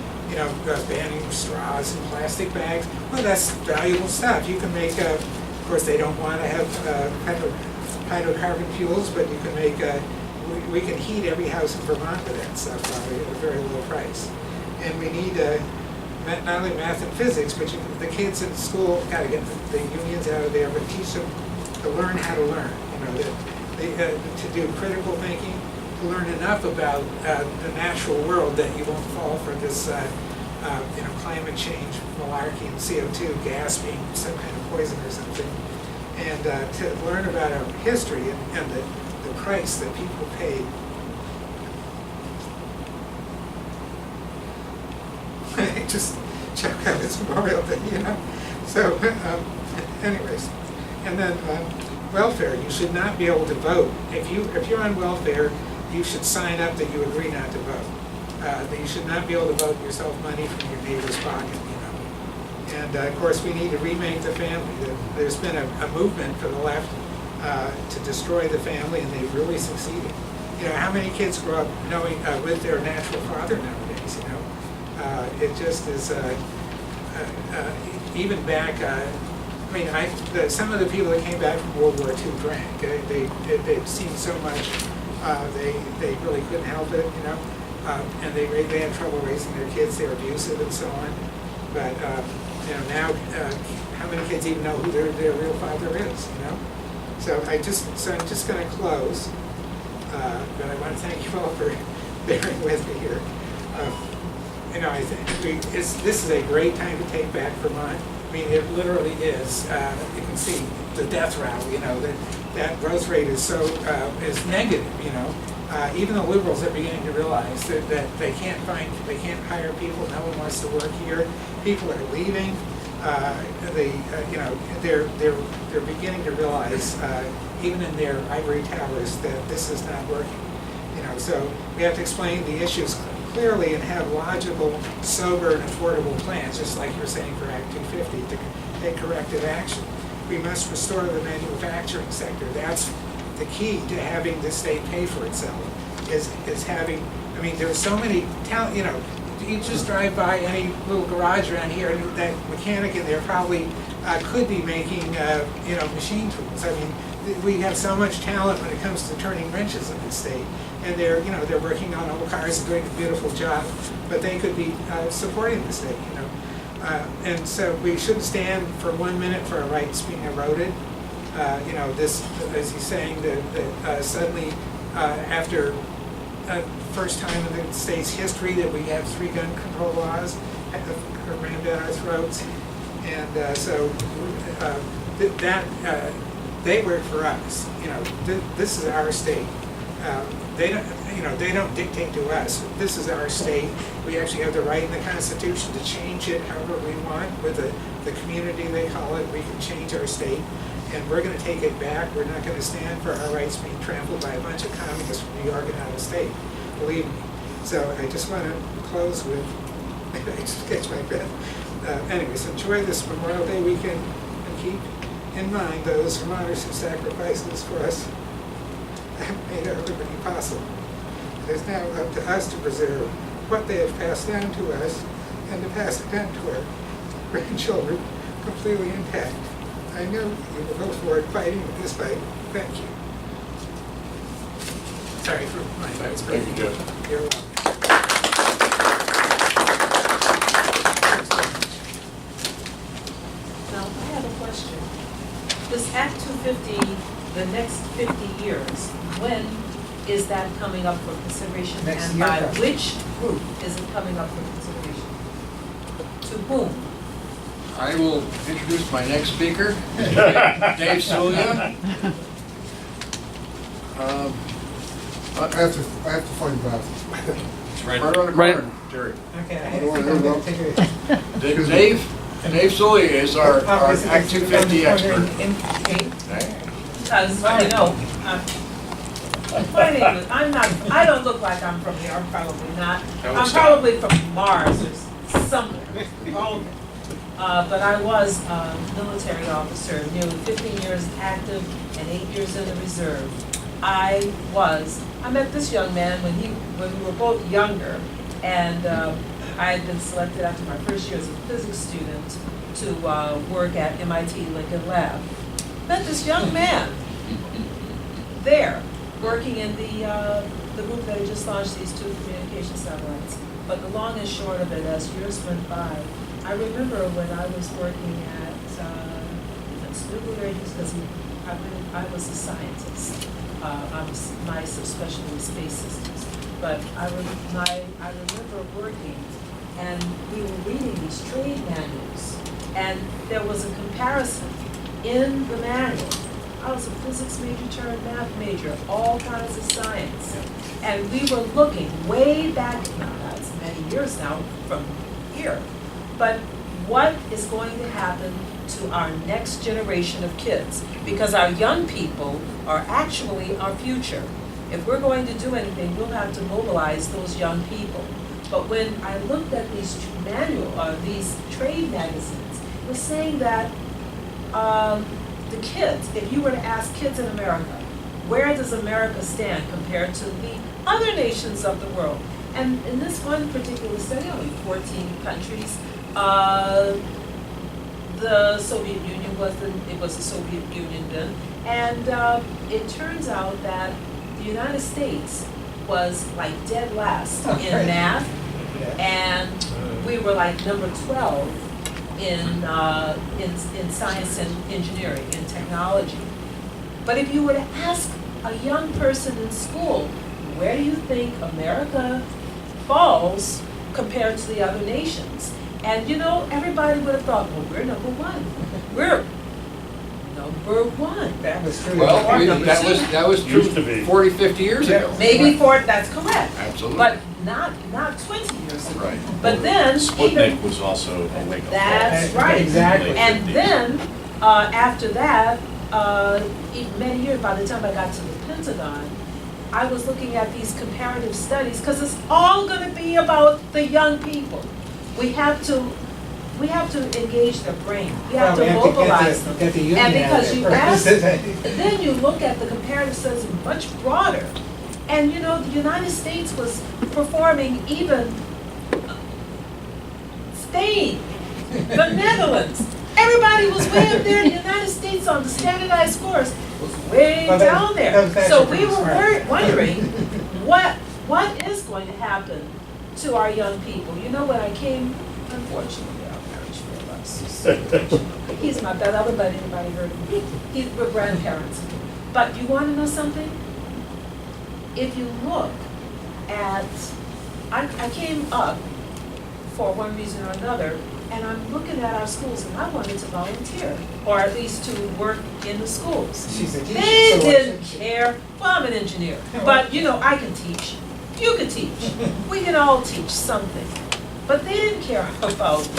banning straws and plastic bags. Well, that's valuable stuff. You can make, of course, they don't want to have hydrocarbon fuels, but you can make, we can heat every house in Vermont with that stuff probably at a very low price. And we need not only math and physics, but the kids in school got to get the unions out of there, but teach them to learn how to learn. To do critical thinking, to learn enough about the natural world that you won't fall for this, climate change, malarkey, and CO2 gas being some kind of poison or something, and to learn about our history and the price that people paid. Just check out this Memorial Day, So anyways, and then welfare, you should not be able to vote. If you're on welfare, you should sign up that you agree not to vote. That you should not be able to vote yourself money from your neighbor's pocket, you know. And of course, we need to remake the family. There's been a movement for the left to destroy the family, and they've really succeeded. You know, how many kids grow up knowing with their natural father nowadays? You know, it just is. Even back, I mean, some of the people that came back from World War II drank. They'd seen so much, they really couldn't help it, you know. And they had trouble raising their kids. They were abusive and so on. But you know, now, how many kids even know who their real father is? You know. So I'm just going to close. But I want to thank you all for bearing with me here. You know, I think this is a great time to take back Vermont. I mean, it literally is. You can see the death rattle. You know, that growth rate is so is negative. You know, even the liberals are beginning to realize that they can't hire people. No one wants to work here. People are leaving. You know, they're beginning to realize, even in their ivory towers, that this is not working. You know, so we have to explain the issues clearly and have logical, sober, and affordable plans, just like you're saying for Act 250, to take corrective action. We must restore the manufacturing sector. That's the key to having the state pay for itself, is having, I mean, there's so many talent, you know, you just drive by any little garage around here, and that mechanic in there probably could be making, you know, machine tools. I mean, we have so much talent when it comes to turning wrenches in this state, and they're working on old cars and doing a beautiful job, but they could be supporting the state, you know. And so we shouldn't stand for 1 minute for our rights being eroded. You know, this, as he's saying, that suddenly after first time in the state's history that we have 3 gun control laws rammed down our throats, and so they work for us. You know, this is our state. They don't dictate to us. This is our state. We actually have the right in the Constitution to change it however we want with the community, they call it. We can change our state, and we're going to take it back. We're not going to stand for our rights being trampled by a bunch of communists from New York and out of state. Believe me. So I just want to close with, I just catch my breath. Anyways, enjoy this Memorial Day weekend, and keep in mind those Vermonters who sacrificed this for us and made our liberty possible. It is now up to us to preserve what they have passed down to us and to pass it down to our grandchildren completely intact. I know you will go forward fighting with this fight. Thank you. Sorry for my voice. Thank you, Jeff. You're welcome. Now, I have a question. This Act 250, the next 50 years, when is that coming up for consideration? Next and year, by perhaps. which group is it coming up for consideration? To whom? I will introduce my next speaker, Dave Sulia. I have to find Beth. Right around the Right. corner, Terry. Okay, I I think don't I'm wanna going interrupt. to take a... Dave Sulia is our Act 250 expert. Because, you know, my name is, I don't look like I'm from here, I'm probably not. I'm probably from Mars or somewhere. But I was a military officer, nearly 15 years active and 8 years in the reserve. I met this young man when we were both younger, and I had been selected after my first year as a physics student to work at MIT Lincoln Lab. Met this young man there, working in the group that had just launched these 2 communication satellites. But the long and short of it, as years went by, I remember when I was working at nuclear agencies, because I was a scientist. My subspecialty was space systems. But I remember working, and we were reading these trade manuals, and there was a comparison in the manual. I was a physics major turned math major, all kinds of science. And we were looking way back, now that's many years now from here, but what is going to happen to our next generation of kids, because our young people are actually our future. If we're going to do anything, we'll have to mobilize those young people. But when I looked at these these trade magazines, it was saying that the kids, if you were to ask kids in America, where does America stand compared to the other nations of the world? And in this one particular study, only 14 countries, the Soviet Union was the Soviet Union then, and it turns out that the United States was like dead last in math, and we were like number 12 in science and engineering and technology. But if you were to ask a young person in school, where do you think America falls compared to the other nations? And you know, everybody would have thought, well, we're number one. We're number one. That was true. Well, that was true Used to be. 40, 50 years ago. Maybe that's correct. Absolutely. But not 20 years ago. Right. But then, even, Sputnik was also a wake-up call. that's right. Exactly. And then, after that, many years, by the time I got to the Pentagon, I was looking at these comparative studies, because it's all going to be about the young people. We have to engage their brain. We have to mobilize them. Get the union And out because of you there ask, first. then you look at the comparative studies much broader. And you know, the United States was performing even Spain, the Netherlands. Everybody was way up there in the United States on the standardized scores, was way Well, that- down that there. was actually So we pretty were smart. wondering, what is going to happen to our young people? You know, when I came, unfortunately, our marriage failed us. He's my beloved, but anybody heard of him? We're grandparents. But you want to know something? If you look at, I came up for one reason or another, and I'm looking at our schools, and I wanted to volunteer, or at least to work in the schools. She's a teacher. They so didn't care. Well, I'm an engineer, but you know, I can teach. You can teach. We can all teach something. But they didn't care about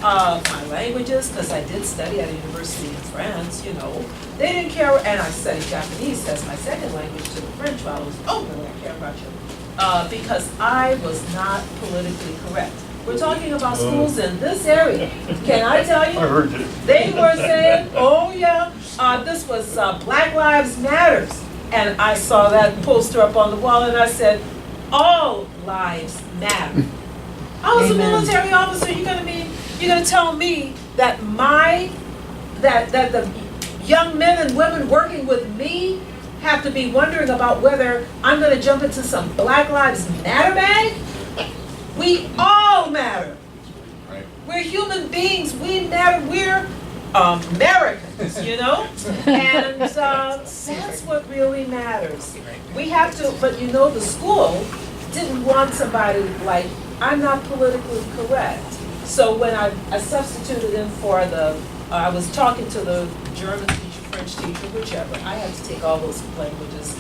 my languages, because I did study at a university in France, you know. They didn't care, and I studied Japanese as my second language to the French while I was, really, I care about you. Because I was not politically correct. We're talking about schools in this area. Can I tell you? I heard you. They were saying, oh yeah, this was Black Lives Matters. And I saw that poster up on the wall, and I said, all lives matter. I was Amen. a military officer. You're gonna tell me that that the young men and women working with me have to be wondering about whether I'm gonna jump into some Black Lives Matter bag? We all matter. Right. We're human beings. We matter. We're Americans, you know? And that's what really matters. We have to, but you know, the school didn't want somebody like, I'm not politically correct. So when I substituted in for I was talking to the German teacher, French teacher, whichever. I had to take all those languages.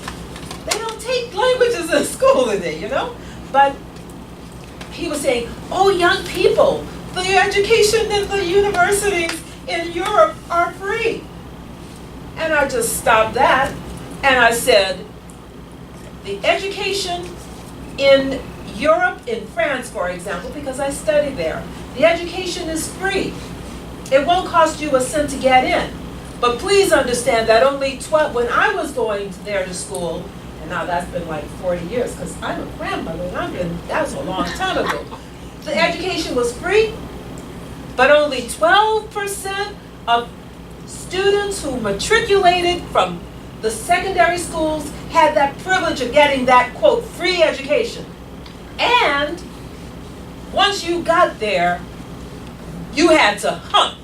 They don't take languages in school today, you know? But he was saying, oh, young people, the education in the universities in Europe are free. And I just stopped that, and I said, the education in Europe, in France, for example, because I studied there, the education is free. It won't cost you a cent to get in. But please understand that only when I was going there to school, and now that's been like 40 years, because I'm a grandmother, and that was a long time ago. The education was free, but only 12% of students who matriculated from the secondary schools had that privilege of getting that, quote, free education. And once you got there, you had to hunt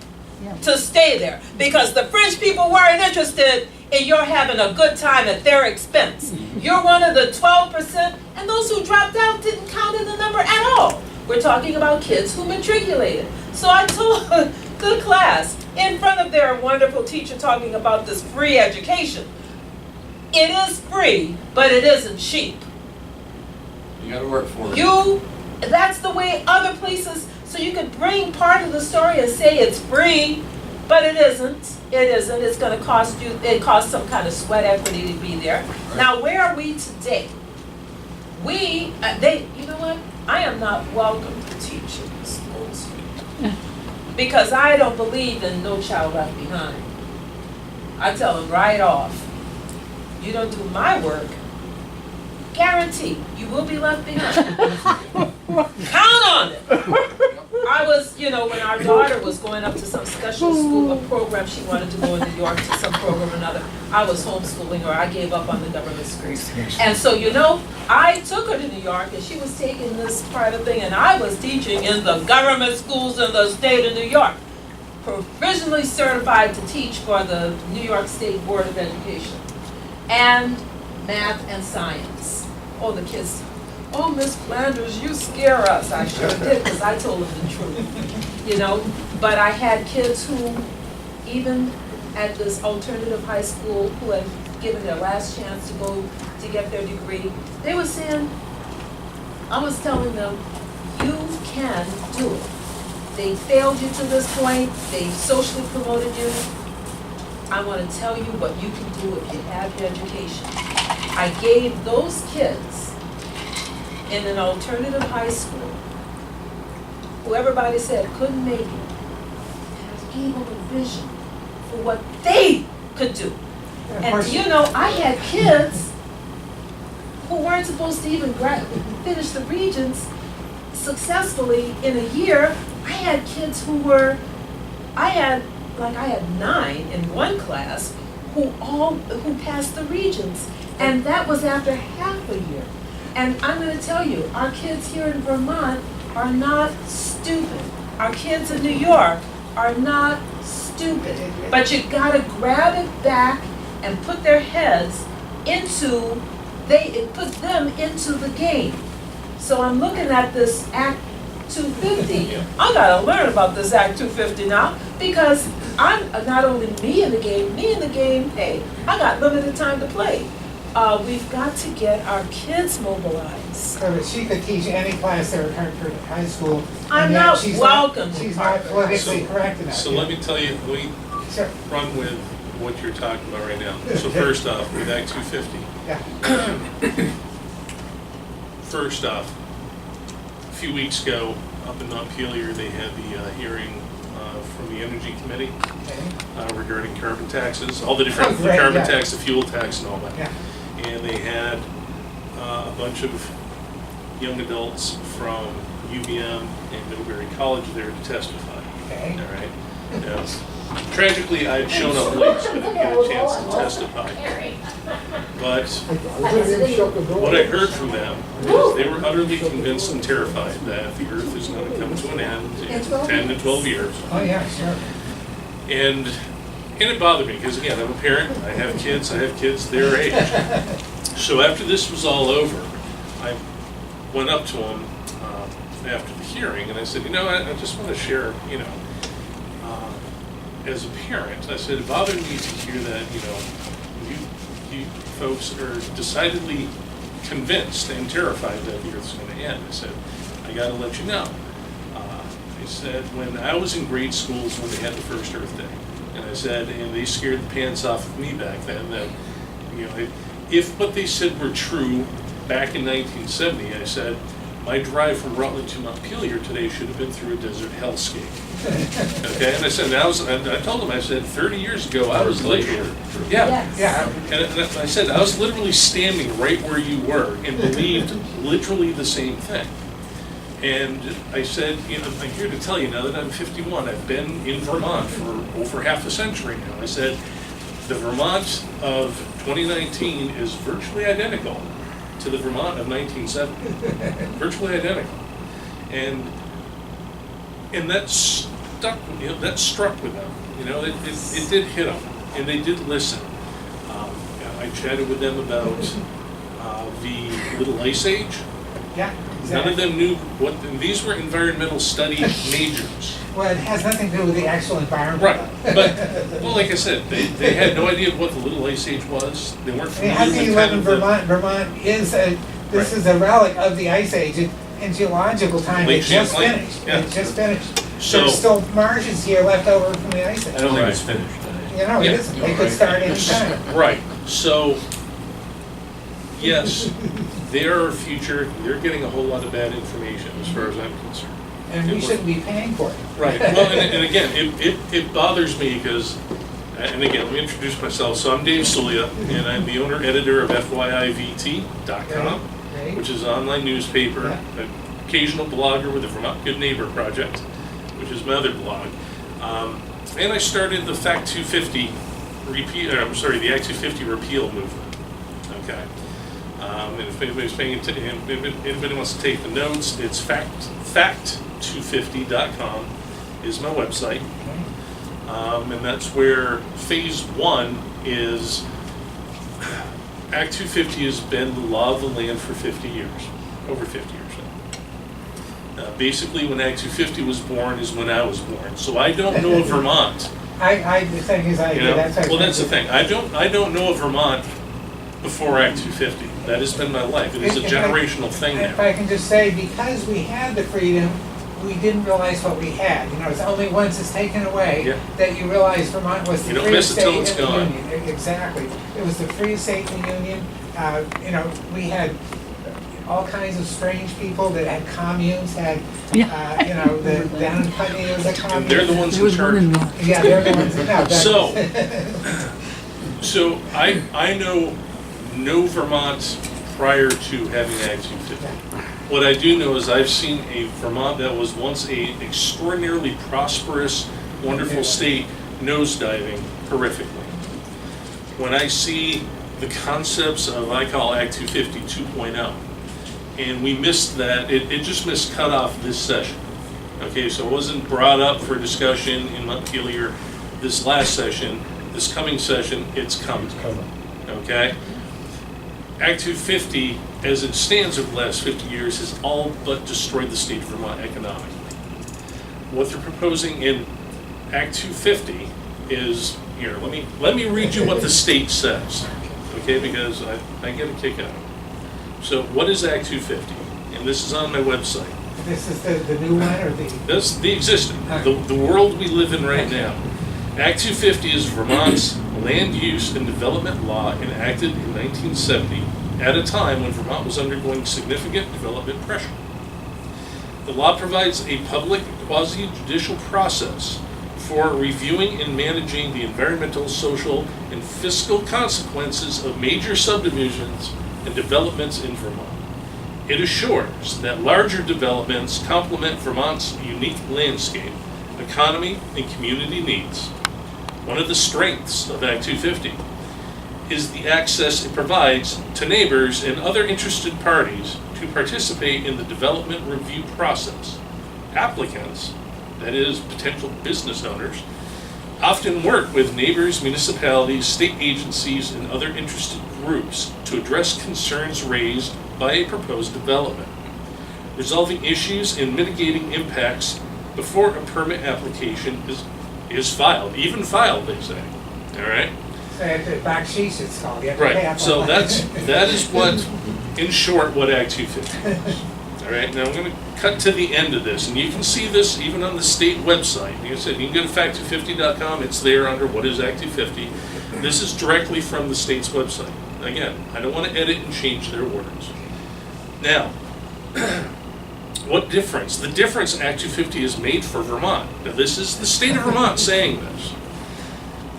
to stay there, because the French people weren't interested in your having a good time at their expense. You're one of the 12%, and those who dropped out didn't count in the number at all. We're talking about kids who matriculated. So I told the class, in front of their wonderful teacher talking about this free education, it is free, but it isn't cheap. You gotta work for it. That's the way other places, so you could bring part of the story and say it's free, But it isn't, it's gonna cost you, it costs some kind of sweat equity to be there. Now, where are we today? You know what, I am not welcome to teach in the schools. Because I don't believe in no child left behind. I tell them right off, you don't do my work, guarantee you will be left behind. Count on it. I was, when our daughter was going up to some special school, a program she wanted to go in New York to some program or another, I was homeschooling her, I gave up on the government schools. And so, I took her to New York and she was taking this private thing and I was teaching in the government schools in the state of New York. Provisionally certified to teach for the New York State Board of Education. And math and science. Oh, the kids, oh, Miss Flanders, you scare us. I sure did, because I told them the truth, But I had kids who, even at this alternative high school, who had given their last chance to go to get their degree, they were saying, I was telling them, you can do it. They failed you to this point, they socially promoted you. I want to tell you what you can do if you have your education. I gave those kids in an alternative high school, who everybody said couldn't make it, and I gave them a vision for what they could do. And I had kids who weren't supposed to even finish the Regents successfully in a year. I had kids who I had 9 in one class who passed the Regents, and that was after half a year. And I'm going to tell you, our kids here in Vermont are not stupid. Our kids in New York are not stupid. But you got to grab it back and put their heads put them into the game. So I'm looking at this Act 250. I got to learn about this Act 250 now, because I'm not only me in the game, hey, I got limited time to play. We've got to get our kids mobilized. So that she could teach any class there at Hartford High School. I'm and not yet she's welcome to She's not Hartford. politically correct enough. So let me tell you, we Sure. run with what you're talking about right now. So first off, with Act 250. Yeah. First off, a few weeks ago, up in Montpelier, they had the hearing from the Energy Committee Okay. regarding carbon taxes, all the different, Oh, the great, carbon yeah. tax, the fuel tax and all that. Yeah. And they had a bunch of young adults from UVM and Middlebury College there to testify. Okay. All right. Now, tragically, I had shown up late, so I didn't get a chance to testify. But what I heard from them is they were utterly convinced and terrified that the Earth is going to come to an end in 10 to 12 years. Oh, yeah, sure. And it bothered me, because again, I'm a parent, I have kids their age. So after this was all over, I went up to them after the hearing and I said, I just want to share, as a parent, I said, it bothered me to hear that, you folks are decidedly convinced and terrified that the Earth's going to end. I said, I got to let you know. I said, when I was in grade schools when they had the first Earth Day, and I said, and they scared the pants off of me back then, that, if what they said were true back in 1970, I said, my drive from Rutland to Montpelier today should have been through a desert hellscape. Okay, and I said, I told them, I said, 30 years ago, I was literally, yeah, and I said, I was literally standing right where you were and believed literally the same thing. And I said, I'm here to tell you now that I'm 51, I've been in Vermont for over half a century now. I said, the Vermont of 2019 is virtually identical to the Vermont of 1970. Virtually identical. And that stuck, that struck with them. It did hit them, and they did listen. I chatted with them about the Little Ice Age. Yeah, None of exactly. them knew what, these were environmental study majors. Well, it has nothing to do with the actual environment. Right, but, well, like I said, they had no idea what the Little Ice Age was. They weren't I mean, how familiar can you with live kind in of the Vermont? Vermont is is a relic of the Ice Age. In geological time, Lake it just Champlain, finished. yeah. It just finished. So, There's still margins here left over from the ice I age. don't think Right. it's finished. You know, it Yeah. isn't. They could start anytime. right, so, yes, they're getting a whole lot of bad information as far as I'm concerned. And we shouldn't be paying for it. Right, well, and again, it bothers me because, and again, let me introduce myself. So I'm Dave Celia, and I'm the owner-editor of FYIVT.com, Right? which is an online newspaper, an occasional blogger with the Vermont Good Neighbor Project, which is my other blog. And I started the Fact 250 the Act 250 repeal movement, okay? And if anybody's paying attention, if anybody wants to take the notes, it's fact250.com is my website. And that's where phase one is. Act 250 has been the law of the land for 50 years, over 50 years now. Basically, when Act 250 was born is when I was born. So I don't know of Vermont. The thing is, You know? that's. Well, that's the thing. I don't know of Vermont before Act 250. That has been my life. It is a generational thing If now. I can just say, because we had the freedom, we didn't realize what we had. You know, it's only once it's taken away Yeah. that you realize Vermont was You the don't freest miss it till state it's in the gone. Union. Exactly. It was the freest state in the Union. You know, we had all kinds of strange people that had communes, had, you know, down in Putney, there was a commune. And they're the ones in charge. Yeah, they're the ones, no, So I know no Vermont prior to having Act 250. What I do know is I've seen a Vermont that was once a extraordinarily prosperous, wonderful state nosediving horrifically. When I see the concepts of, I call Act 250 2.0, and we missed that, it just missed cutoff this session. Okay, so it wasn't brought up for discussion in Montpelier this last session. This coming session, it's coming. Okay? Act 250, as it stands over the last 50 years, has all but destroyed the state of Vermont economically. What they're proposing in Act 250 is, here, let me read you what the state says, okay, because I get a kick out of it. So what is Act 250? And this is on my website. This is the new one, or the? That's the existing, the world we live in right now. Act 250 is Vermont's land use and development law enacted in 1970 at a time when Vermont was undergoing significant development pressure. The law provides a public quasi-judicial process for reviewing and managing the environmental, social, and fiscal consequences of major subdivisions and developments in Vermont. It assures that larger developments complement Vermont's unique landscape, economy, and community needs. One of the strengths of Act 250 is the access it provides to neighbors and other interested parties to participate in the development review process. Applicants, that is, potential business owners, often work with neighbors, municipalities, state agencies, and other interested groups to address concerns raised by a proposed development, resolving issues and mitigating impacts before a permit application is filed, even filed, they say. All right? Baksheesh, it's called. You have to pay Right. up So front. that is what, in short, what Act 250 is. All right. Now I'm going to cut to the end of this, and you can see this even on the state website. Like I said, you can go to fact250.com. It's there under what is Act 250. This is directly from the state's website. Again, I don't want to edit and change their words. Now, what difference? The difference Act 250 has made for Vermont. Now, this is the state of Vermont saying this.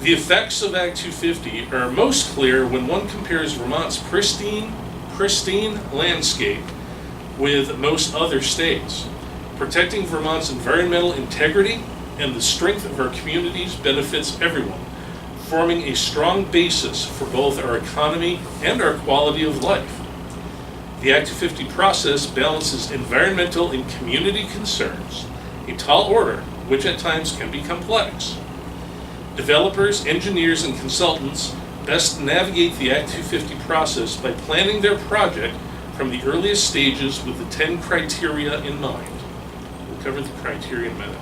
The effects of Act 250 are most clear when one compares Vermont's pristine landscape with most other states. Protecting Vermont's environmental integrity and the strength of our communities benefits everyone, forming a strong basis for both our economy and our quality of life. The Act 250 process balances environmental and community concerns, a tall order which at times can be complex. Developers, engineers, and consultants best navigate the Act 250 process by planning their project from the earliest stages with the 10 criteria in mind. We'll cover the criteria in a minute.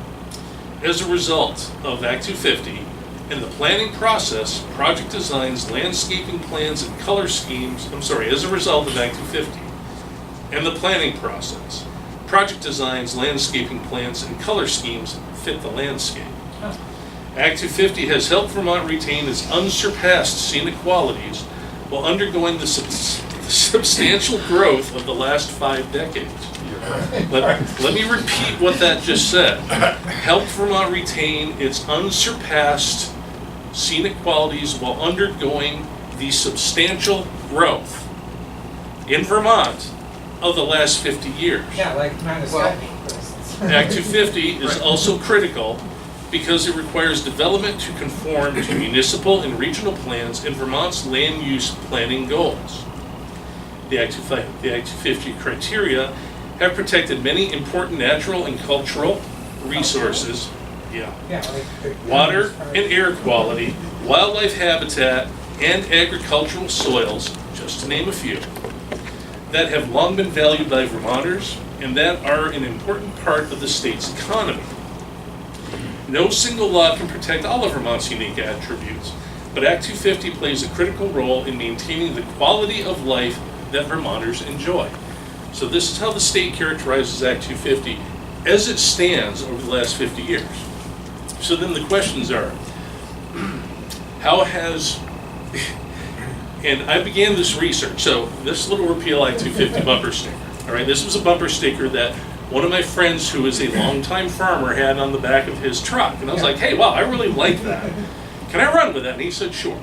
As a result of Act 250, in the planning process, project designs, landscaping plans, and color schemes, as a result of Act 250, and the planning process, project designs, landscaping plans, and color schemes fit the landscape. Oh. Act 250 has helped Vermont retain its unsurpassed scenic qualities while undergoing the substantial growth of the last 5 decades. Let me repeat what that just said. Helped Vermont retain its unsurpassed scenic qualities while undergoing the substantial growth in Vermont of the last 50 years. Yeah, like Mount Escutney, for instance. Act 250 is also critical because it requires development to conform to municipal and regional plans and Vermont's land use planning goals. The Act 250 criteria have protected many important natural and cultural resources, Yeah, like the. water and air quality, wildlife habitat, and agricultural soils, just to name a few, that have long been valued by Vermonters and that are an important part of the state's economy. No single law can protect all of Vermont's unique attributes, but Act 250 plays a critical role in maintaining the quality of life that Vermonters enjoy. So this is how the state characterizes Act 250 as it stands over the last 50 years. So then the questions are, how has, and I began this research, so this little repeal Act 250 bumper sticker, all right, this was a bumper sticker that one of my friends who is a longtime farmer had on the back of his truck. And I was like, hey, wow, I really like that. Can I run with that? And he said, sure.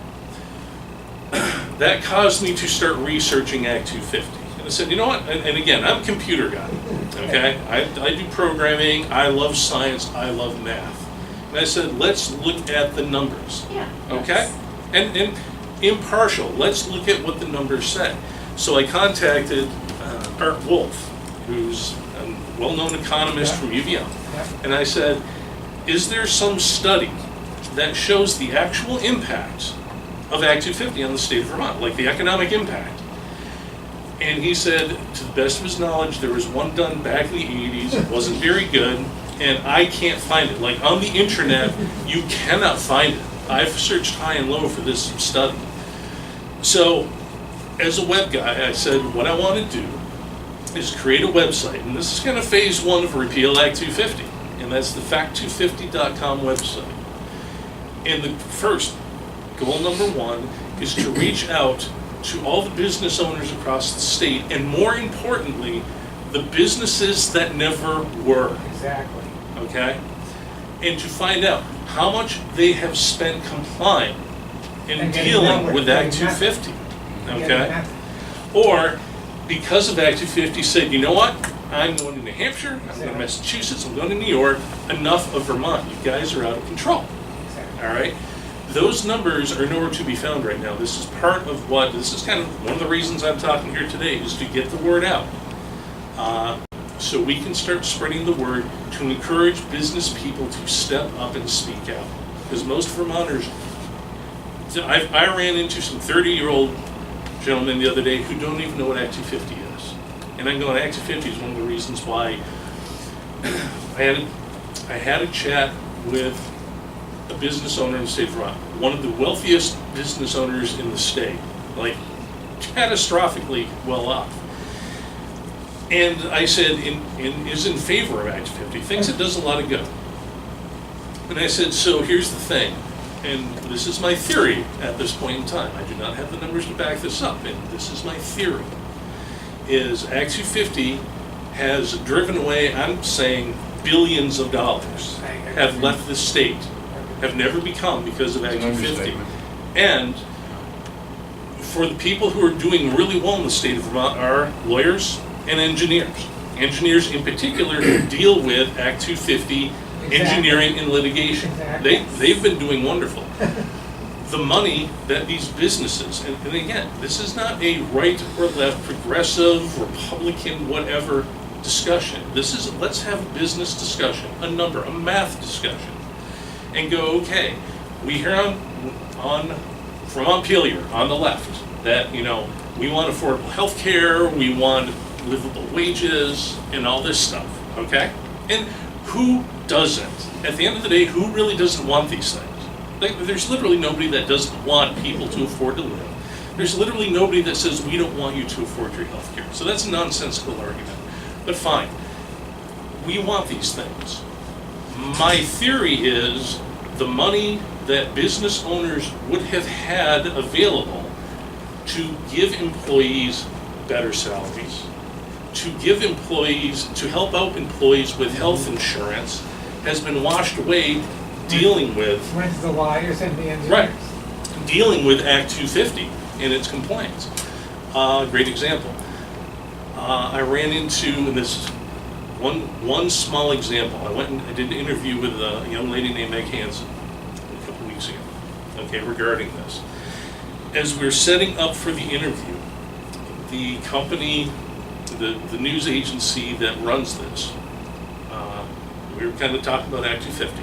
That caused me to start researching Act 250. And I said, you know what? And again, I'm a computer guy, okay? I do programming, I love science, I love math. And I said, let's look at the numbers, Yeah. okay? And impartial, let's look at what the numbers say. So I contacted Art Wolf, who's a well-known economist from UVM. Yeah. And I said, is there some study that shows the actual impact of Act 250 on the state of Vermont, like the economic impact? And he said, to the best of his knowledge, there was one done back in the 80s, it wasn't very good, and I can't find it. Like on the internet, you cannot find it. I've searched high and low for this study. So, as a web guy, I said, what I want to do is create a website, and this is kind of phase 1 of Repeal Act 250, and that's the fact250.com website. And the first, goal number 1, is to reach out to all the business owners across the state, and more importantly, the businesses that never were, Exactly. okay? And to find out how much they have spent complying and And getting dealing nowhere, with Act getting nothing. 250, Yeah, okay? that's- Or, because of Act 250, said, you know what? I'm going to New Hampshire, I'm going to Massachusetts, I'm going to New York, enough of Vermont. You guys are out of control, exactly. all right? Those numbers are nowhere to be found right now. This is part of what, this is kind of one of the reasons I'm talking here today, is to get the word out. So we can start spreading the word to encourage business people to step up and speak out. Because most Vermonters, I ran into some 30-year-old gentlemen the other day who don't even know what Act 250 is. And I'm going, Act 250 is one of the reasons why I had a chat with a business owner in the state of Vermont, one of the wealthiest business owners in the state, like catastrophically well off. And I said, is in favor of Act 250, thinks it does a lot of good. And I said, so here's the thing, and this is my theory at this point in time. I do not have the numbers to back this up, and this is my theory, is Act 250 has driven away, I'm saying, billions of dollars have left the state, have never become because of Act It's an 250. understatement. And for the people who are doing really well in the state of Vermont are lawyers and engineers. Engineers in particular who deal with Act 250 engineering and litigation. Exactly. They've been doing wonderful. The money that these businesses, and again, this is not a right or left, progressive, Republican, whatever discussion. This is, let's have a business discussion, a number, a math discussion, and go, okay, we hear from Montpelier on the left that, you know, we want affordable health care, we want livable wages, and all this stuff, okay? And who doesn't? At the end of the day, who really doesn't want these things? Like, there's literally nobody that doesn't want people to afford to live. There's literally nobody that says we don't want you to afford your health care. So that's a nonsensical argument. But fine. we want these things. My theory is the money that business owners would have had available to give employees better salaries, to give employees, to help out employees with health insurance, has been washed away dealing with, Went to the lawyers and the engineers. Right. dealing with Act 250 and its compliance. Great example. I ran into, and this is one small example. I went and I did an interview with a young lady named Meg Hansen a couple weeks ago, okay, regarding this. As we were setting up for the interview, the company, the news agency that runs this, we were kind of talking about Act 250.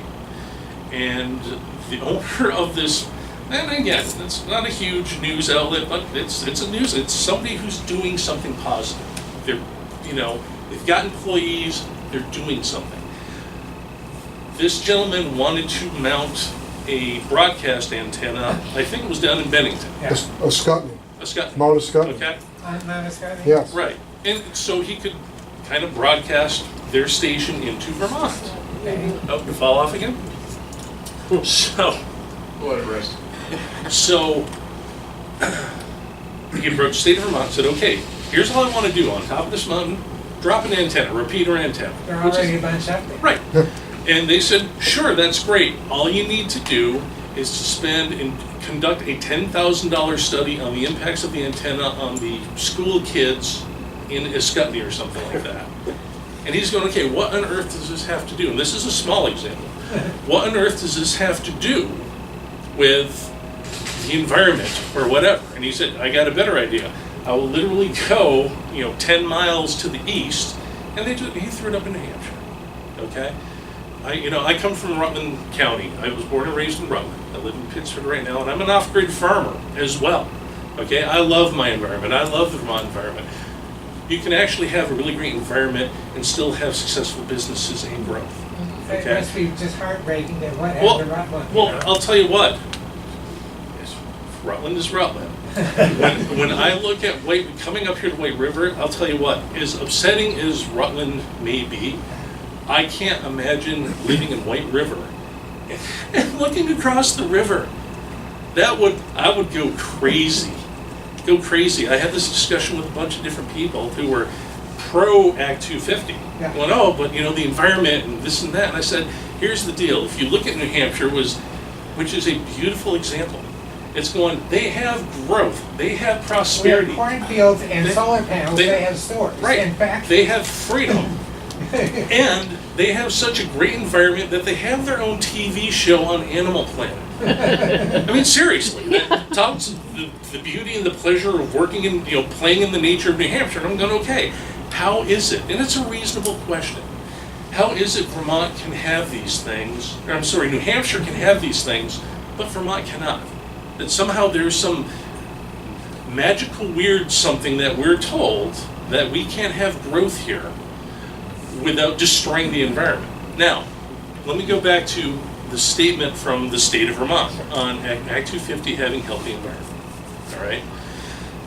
And the owner of this, and again, it's not a huge news outlet, but it's somebody who's doing something positive. They're, they've got employees, they're doing something. This gentleman wanted to mount a broadcast antenna, I think it was down in Bennington. Yeah. A Scotney, A Scott, Mount Scotney. okay? On Mount Scotty? Yes. Right, and so he could kind of broadcast their station into Vermont. Okay. Oh, you fall off again? So, Let it rest. so he approached the state of Vermont and said, okay, here's all I want to do on top of this mountain, drop an antenna, repeater antenna. They're which is- already a bunch up there. Right. And they said, sure, that's great. All you need to do is to spend and conduct a $10,000 study on the impacts of the antenna on the school kids in Escutney or something like that. And he's going, okay, what on earth does this have to do? And this is a small example. What on earth does this have to do with the environment or whatever? And he said, I got a better idea. I will literally go, 10 miles to the east, and he threw it up in New Hampshire. Okay? I come from Rutland County. I was born and raised in Rutland. I live in Pittsford right now, and I'm an off-grid farmer as well. Okay? I love my environment. I love the Vermont environment. You can actually have a really great environment and still have successful businesses and growth. It Okay? must be just heartbreaking that what Well, happened to Rutland. Well, I'll tell you what. Rutland is Rutland. When I look at coming up here to White River, I'll tell you what, as upsetting as Rutland may be, I can't imagine living in White River and looking across the river. I would go crazy. Go crazy. I had this discussion with a bunch of different people who were pro Act 250. Yeah. Going, oh, but the environment and this and that. And I said, here's the deal. If you look at New Hampshire, which is a beautiful example, it's going, they have growth, they have We prosperity. have cornfields and They- solar panels, they- they have stores. Right. In fact, They have freedom. And they have such a great environment that they have their own TV show on Animal Planet. I mean, seriously, that talks the beauty and the pleasure of working in, playing in the nature of New Hampshire. And I'm going, okay, how is it? And it's a reasonable question. How is it Vermont can have these things, or I'm sorry, New Hampshire can have these things, but Vermont cannot? That somehow there's some magical weird something that we're told that we can't have growth here without destroying the environment. Now, let me go back to the statement from the state of Vermont on Act 250 having healthy environment. All right?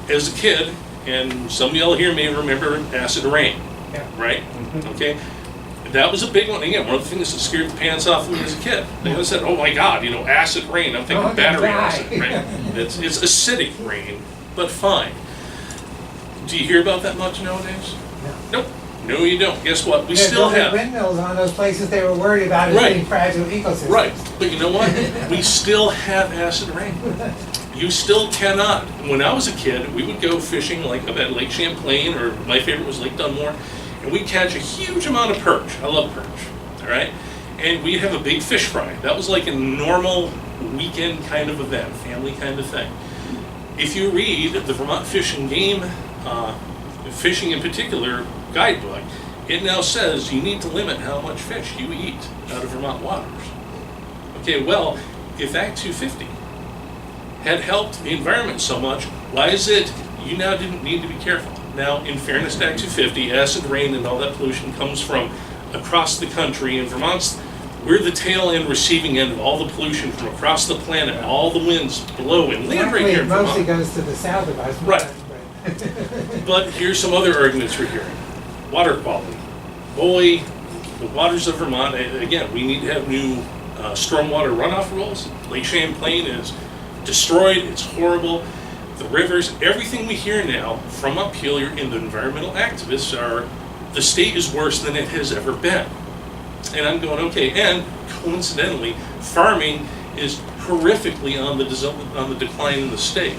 As a kid, and some of y'all here may remember acid rain, Yeah. right? Okay? That was a big one. Again, one of the things that scared the pants off of me as a kid. They said, oh my God, acid rain. I'm thinking Oh, battery die. acid, right? It's acidic rain, but fine. Do you hear about that much nowadays? No. Nope. No, you don't. Guess what? We they're still building have. windmills on those places they were worried about as Right. being fragile ecosystems. Right. But you know what? We still have acid rain. You still cannot. When I was a kid, we would go fishing like up at Lake Champlain, or my favorite was Lake Dunmore, and we'd catch a huge amount of perch. I love perch. All right? And we'd have a big fish fry. That was like a normal weekend kind of event, family kind of thing. If you read the Vermont Fish and Game, fishing in particular, guidebook, it now says you need to limit how much fish you eat out of Vermont waters. Okay, well, if Act 250 had helped the environment so much, why is it you now didn't need to be careful? Now, in fairness to Act 250, acid rain and all that pollution comes from across the country, and Vermont's, we're the tail end, receiving end of all the pollution from across the planet, all the winds blow and land right Luckily, here it in mostly Vermont. goes to the south of us. Right. but- But here's some other arguments we're hearing. Water quality. Boy, the waters of Vermont, again, we need to have new stormwater runoff rules. Lake Champlain is destroyed, it's horrible. The rivers, everything we hear now from up here in the environmental activists are, the state is worse than it has ever been. And I'm going, okay, and coincidentally, farming is horrifically on the decline in the state.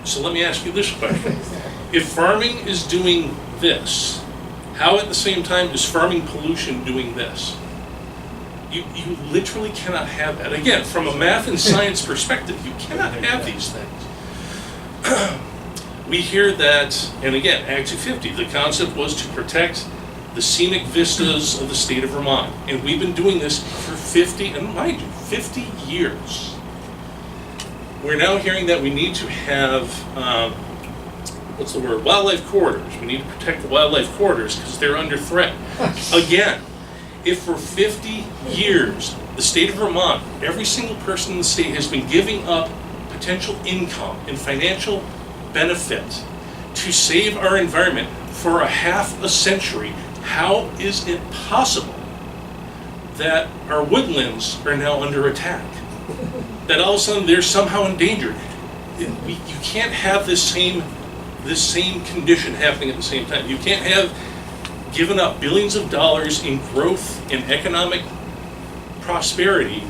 So let me ask you this question. If farming is doing this, how at the same time is farming pollution doing this? You literally cannot have that. Again, from a math and science perspective, you cannot have these things. We hear that, and again, Act 250, the concept was to protect the scenic vistas of the state of Vermont. And we've been doing this for 50, and mind you, 50 years. We're now hearing that we need to have, what's the word, wildlife corridors. We need to protect the wildlife corridors because they're under threat. Again, if for 50 years, the state of Vermont, every single person in the state has been giving up potential income and financial benefit to save our environment for a half a century, how is it possible that our woodlands are now under attack? That all of a sudden they're somehow endangered? You can't have this same condition happening at the same time. You can't have given up billions of dollars in growth and economic prosperity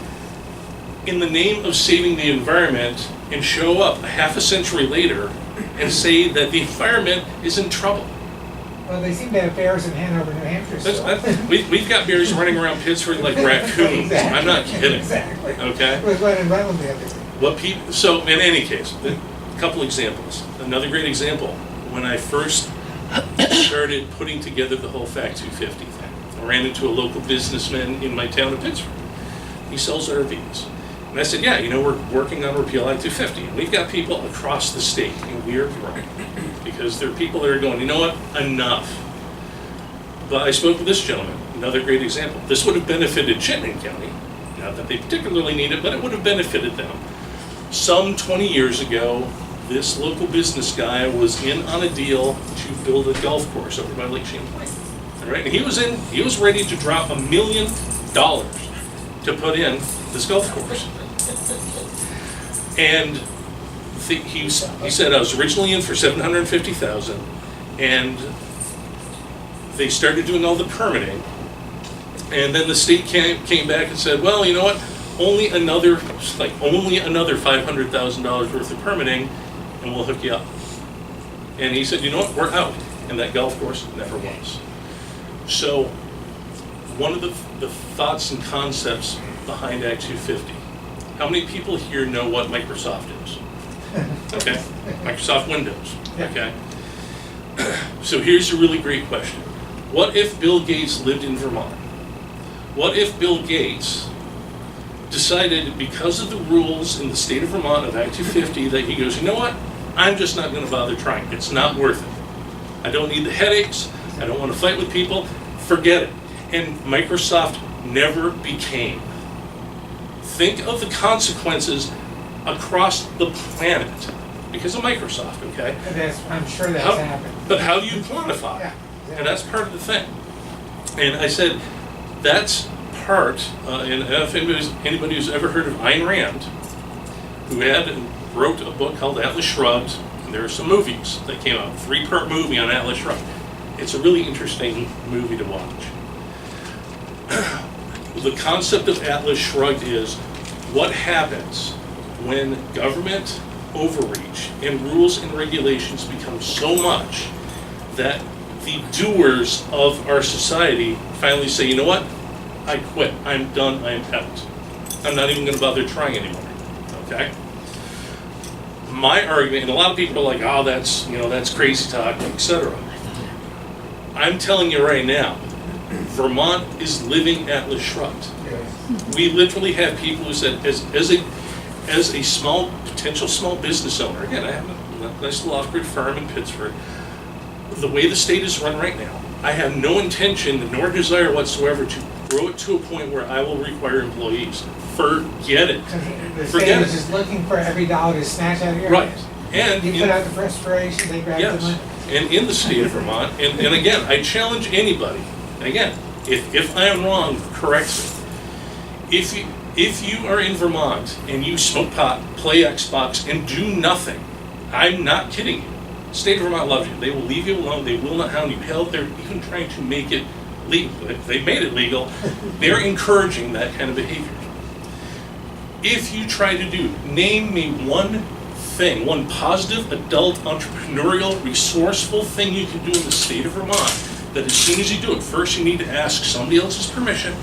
in the name of saving the environment and show up a half a century later and say that the environment is in trouble. Well, they seem to have bears in Hanover, New Hampshire still. We've got bears running around Pittsburgh like raccoons. Exactly. I'm not kidding. Exactly. Okay? It was one in Rutland the other day. So in any case, a couple examples. Another great example, when I first started putting together the whole Fact 250 thing, I ran into a local businessman in my town of Pittsburgh. He sells RVs. And I said, yeah, we're working on Repeal Act 250. And we've got people across the state, and we are growing. Because there are people that are going, you know what, enough. But I spoke with this gentleman, another great example. This would have benefited Chittenden County, not that they particularly need it, but it would have benefited them. Some 20 years ago, this local business guy was in on a deal to build a golf course over by Lake Champlain. All right? And he was ready to drop $1 million to put in this golf course. And he said, I was originally in for $750,000, and they started doing all the permitting, and then the state came back and said, well, you know what, only another $500,000 worth of permitting, and we'll hook you up. And he said, you know what, we're out, and that golf course never was. So one of the thoughts and concepts behind Act 250, how many people here know what Microsoft is? Okay, Microsoft Windows, okay? So here's a really great question. What if Bill Gates lived in Vermont? What if Bill Gates decided, because of the rules in the state of Vermont of Act 250, that he goes, you know what, I'm just not gonna bother trying, it's not worth it. I don't need the headaches, I don't wanna fight with people, forget it. And Microsoft never became. Think of the consequences across the planet because of Microsoft, okay? I'm sure that's happened. But how do you quantify? Yeah, And that's part of the thing. And I said, that's part, and if anybody who's ever heard of Ayn Rand, who wrote a book called Atlas Shrugged, and there are some movies that came out, 3-part movie on Atlas Shrugged. It's a really interesting movie to watch. The concept of Atlas Shrugged is what happens when government overreach and rules and regulations become so much that the doers of our society finally say, you know what, I quit, I'm done, I'm out. I'm not even gonna bother trying anymore, okay? My argument, and a lot of people are like, oh, that's crazy talk, etc. I'm telling you right now, Vermont is living Atlas Shrugged. We literally have people who said, as a potential small business owner, again, I have a nice little off-grid farm in Pittsburgh, the way the state is run right now, I have no intention nor desire whatsoever to grow it to a point where I will require employees. Forget it. The state is just looking for every dollar to snatch out of your Right. hands. And You put out the frustration, they grab the yes, money. and in the state of Vermont, and again, I challenge anybody, and again, if I am wrong, correct me. If you are in Vermont and you smoke pot, play Xbox, and do nothing, I'm not kidding you. State of Vermont loves you. They will leave you alone. They will not hound you. Hell, they're even trying to make it legal. If they made it legal, they're encouraging that kind of behavior. If you try to name me one thing, one positive, adult, entrepreneurial, resourceful thing you can do in the state of Vermont, that as soon as you do it, first you need to ask somebody else's permission,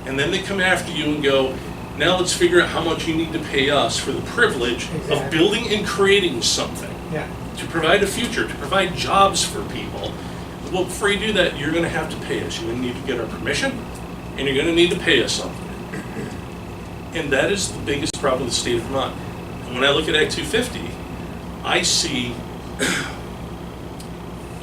and then they come after you and go, now let's figure out how much you need to pay us for the privilege of Exactly. building and creating something. Yeah. To provide a future, to provide jobs for people. Well, before you do that, you're gonna have to pay us. You're gonna need to get our permission, and you're gonna need to pay us something. And that is the biggest problem in the state of Vermont. And when I look at Act 250, I see,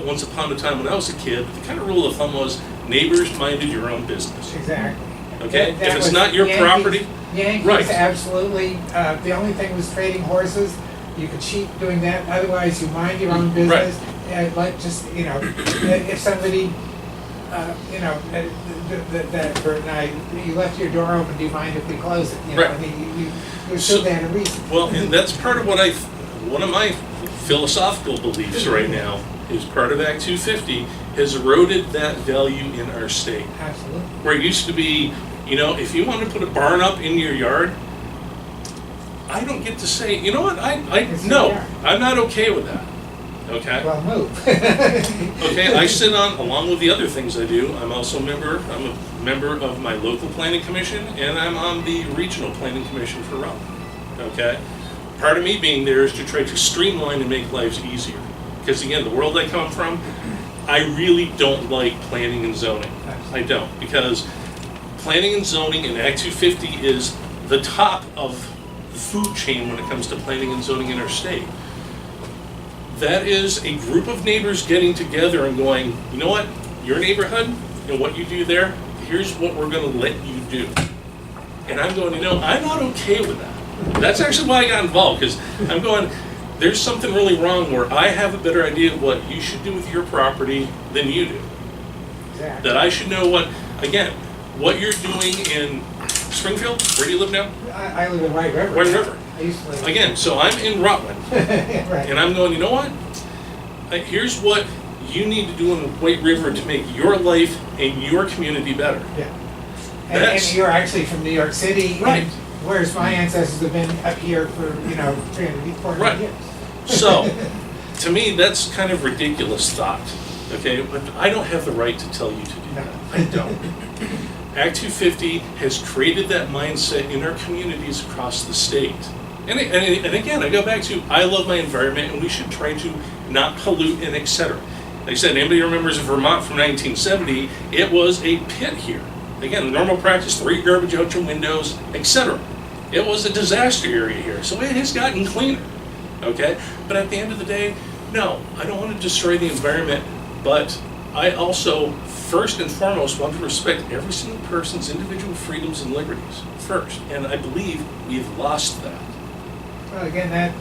once upon a time when I was a kid, the kind of rule of thumb was neighbors minded your own business. Exactly. Okay? That If it's was not your Yankees- property, Yankees, Right. absolutely. The only thing was trading horses. You could cheat doing that. Otherwise, you mind your own Right. business. And like just, if somebody, that for at night, you left your door open, do you mind if we close it? Right. I mean, you assume they had a reason. well, and that's part of one of my philosophical beliefs right now is part of Act 250 has eroded that value in our state. Absolutely. Where it used to be, if you want to put a barn up in your yard, I don't get to say, you know what, It's no, your yard. I'm not okay with that, okay? Well, move. Okay, I sit on, along with the other things I do, I'm a member of my local planning commission, and I'm on the regional planning commission for Rutland, okay? Part of me being there is to try to streamline and make lives easier. Because again, the world I come from, I really don't like planning and zoning. I don't, because planning and zoning in Act 250 is the top of the food chain when it comes to planning and zoning in our state. That is a group of neighbors getting together and going, you know what, your neighborhood and what you do there, here's what we're gonna let you do. And I'm going, I'm not okay with that. That's actually why I got involved, because I'm going, there's something really wrong where I have a better idea of what you should do with your property than you do. Exactly. That I should know what you're doing in Springfield, where do you live now? I live in White River. White River. I used to live. Again, so I'm in Rutland, Right. and I'm going, you know what? Here's what you need to do in White River to make your life and your community better. Yeah. And That's- you're actually from New York City. and Right. Whereas my ancestors have been up here for, 300, 400 Right. years. So, to me, that's kind of ridiculous thought, okay? But I don't have the right to tell you to do that. I don't. Act 250 has created that mindset in our communities across the state. And again, I go back to, I love my environment, and we should try to not pollute and et cetera. Like I said, anybody remembers Vermont from 1970, it was a pit here. Again, the normal practice, 3 garbage out your windows, et cetera. It was a disaster area here, so it has gotten cleaner, okay? But at the end of the day, no, I don't want to destroy the environment, but I also, first and foremost, want to respect every single person's individual freedoms and liberties first, and I believe we've lost that. Well, again, that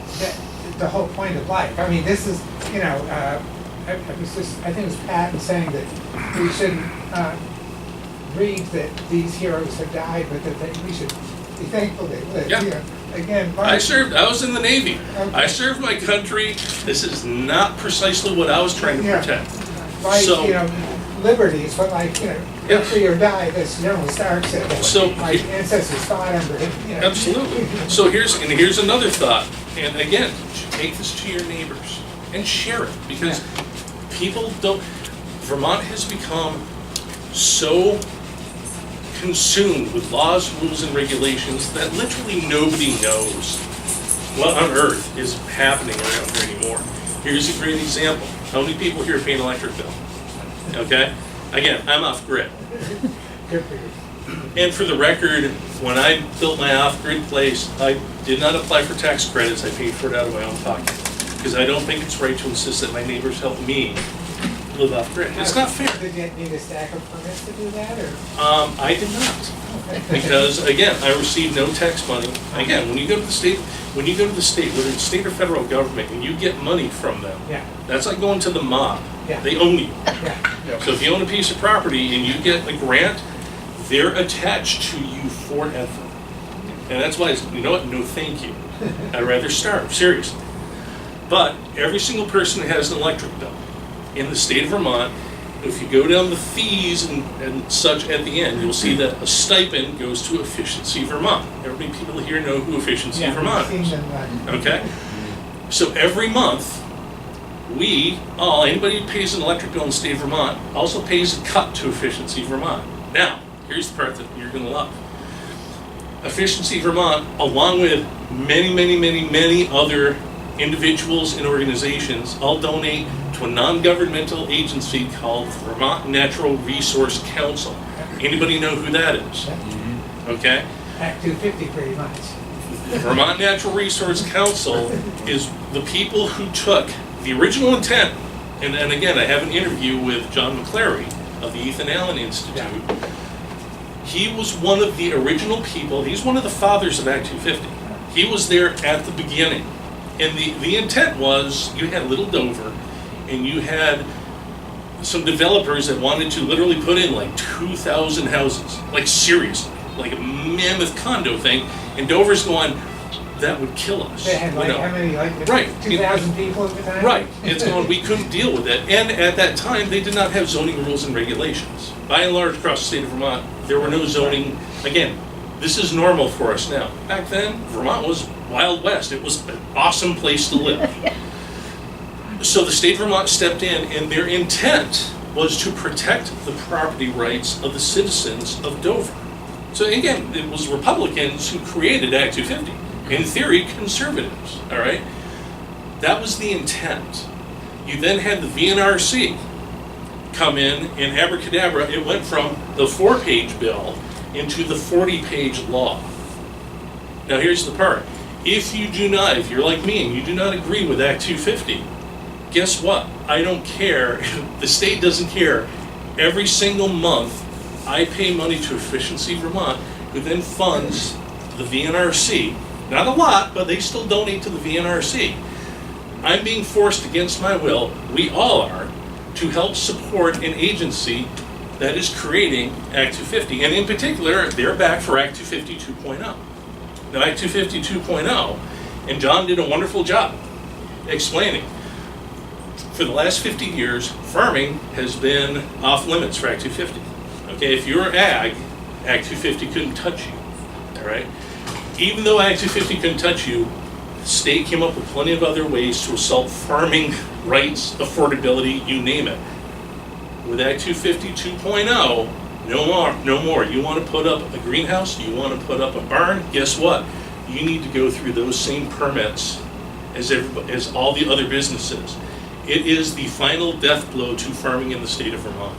the whole point of life. I mean, this is, I think it was Patton saying that we shouldn't read that these heroes have died, but that we should be thankful they lived. Yeah. Again, I was in the Navy. Okay. I served my country. This is not precisely what I was trying to Yeah. protect. like, So- liberties, but like, Yeah. live free or die, as General Stark said. So- My ancestors fought under him, Absolutely. So here's another thought, and again, take this to your neighbors and share it, because people don't, Vermont has become so consumed with laws, rules, and regulations that literally nobody knows what on earth is happening around here anymore. Here's a great example. How many people here pay an electric bill? Okay? Again, I'm off grid. Good for you. And for the record, when I built my off-grid place, I did not apply for tax credits. I paid for it out of my own pocket. Because I don't think it's right to insist that my neighbors help me live off-grid. It's not fair. Did you need a stack of permits to do that, or? I did not. Because, again, I received no tax money. Again, when you go to the state, when you go to the state, whether it's state or federal government, and you get money from them, Yeah, that's like going to the mob. Yeah. They own you. yeah. So if you own a piece of property and you get a grant, they're attached to you forever. And that's why it's, you know what, no thank you. I'd rather starve, seriously. But every single person has an electric bill. In the state of Vermont, if you go down the fees and such at the end, you'll see that a stipend goes to Efficiency Vermont. Everybody, people here know who Efficiency Yeah, Vermont I've is. seen them, Okay? So every month, anybody who pays an electric bill in the state of Vermont also pays a cut to Efficiency Vermont. Now, here's the part that you're gonna love. Efficiency Vermont, along with many other individuals and organizations, all donate to a non-governmental agency called Vermont Natural Resource Council. Anybody know who that is? Okay? Act 250 pretty much. Vermont Natural Resource Council is the people who took the original intent, and again, I have an interview with John McClary of the Ethan Allen Institute. He was one of the original people, he's one of the fathers of Act 250. He was there at the beginning. And the intent was, you had Little Dover, and you had some developers that wanted to literally put in like 2,000 houses, like seriously, like a mammoth condo thing, and Dover's going, that would kill us. They had you like, know. how many, like Right. 2,000 people at the time? Right, it's going, we couldn't deal with it, and at that time, they did not have zoning rules and regulations. By and large, across the state of Vermont, there were no zoning, again, this is normal for us now. Back then, Vermont was Wild West, it was an awesome place to live. So the state of Vermont stepped in, and their intent was to protect the property rights of the citizens of Dover. So again, it was Republicans who created Act 250. In theory, conservatives, all right? That was the intent. You then had the VNRC come in, and abracadabra, it went from the 4-page bill into the 40-page law. Now here's the part. If you're like me and you do not agree with Act 250, guess what? I don't care. The state doesn't care. Every single month, I pay money to Efficiency Vermont, who then funds the VNRC. Not a lot, but they still donate to the VNRC. I'm being forced against my will, we all are, to help support an agency that is creating Act 250. And in particular, they're back for Act 250 2.0. Now, Act 250 2.0, and John did a wonderful job explaining. For the last 50 years, farming has been off limits for Act 250. Okay, if you're ag, Act 250 couldn't touch you, all right? Even though Act 250 couldn't touch you, the state came up with plenty of other ways to assault farming rights, affordability, you name it. With Act 250 2.0, no more. You want to put up a greenhouse, you want to put up a barn, guess what? You need to go through those same permits as all the other businesses. It is the final death blow to farming in the state of Vermont.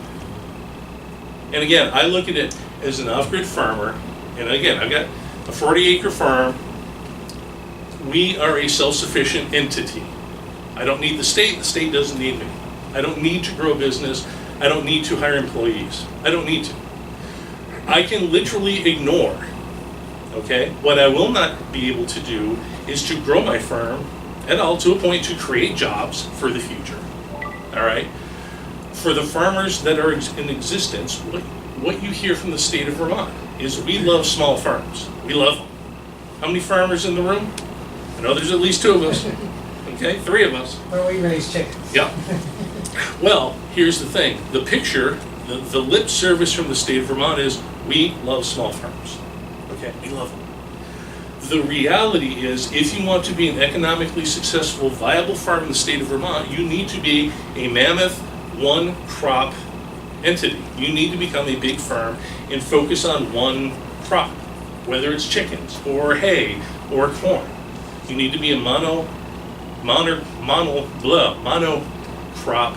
And again, I look at it as an off-grid farmer, and again, I've got a 40-acre farm. We are a self-sufficient entity. I don't need the state doesn't need me. I don't need to grow a business, I don't need to hire employees. I don't need to. I can literally ignore, okay? What I will not be able to do is to grow my farm at all to a point to create jobs for the future, all right? For the farmers that are in existence, what you hear from the state of Vermont is we love small farms. We love them. How many farmers in the room? I know there's at least 2 of us, okay? 3 of us. Well, we raise chickens. Yeah. Well, here's the thing. The picture, the lip service from the state of Vermont is we love small farms. Okay, we love them. The reality is if you want to be an economically successful, viable farm in the state of Vermont, you need to be a mammoth, one-crop entity. You need to become a big farm and focus on one crop, whether it's chickens or hay or corn. You need to be a mono crop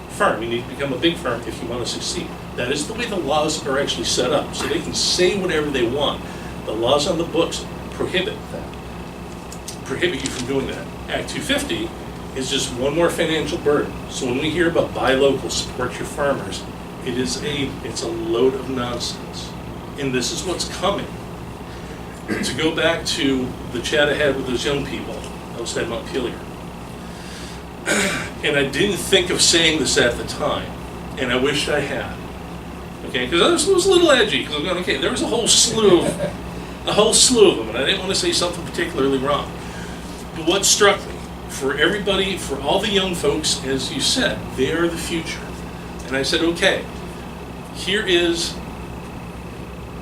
farm. You need to become a big farm if you want to succeed. That is the way the laws are actually set up. So they can say whatever they want. The laws on the books prohibit that. Prohibit you from doing that. Act 250 is just one more financial burden. So when we hear about buy local, support your farmers, it's a load of nonsense. And this is what's coming. to go back to the chat I had with those young people outside Montpelier. And I didn't think of saying this at the time, and I wished I had. Okay, because I was a little edgy, because I'm going, okay, there was a whole slew of them, and I didn't want to say something particularly wrong. But what struck me, for everybody, for all the young folks, as you said, they are the future. And I said, okay, here is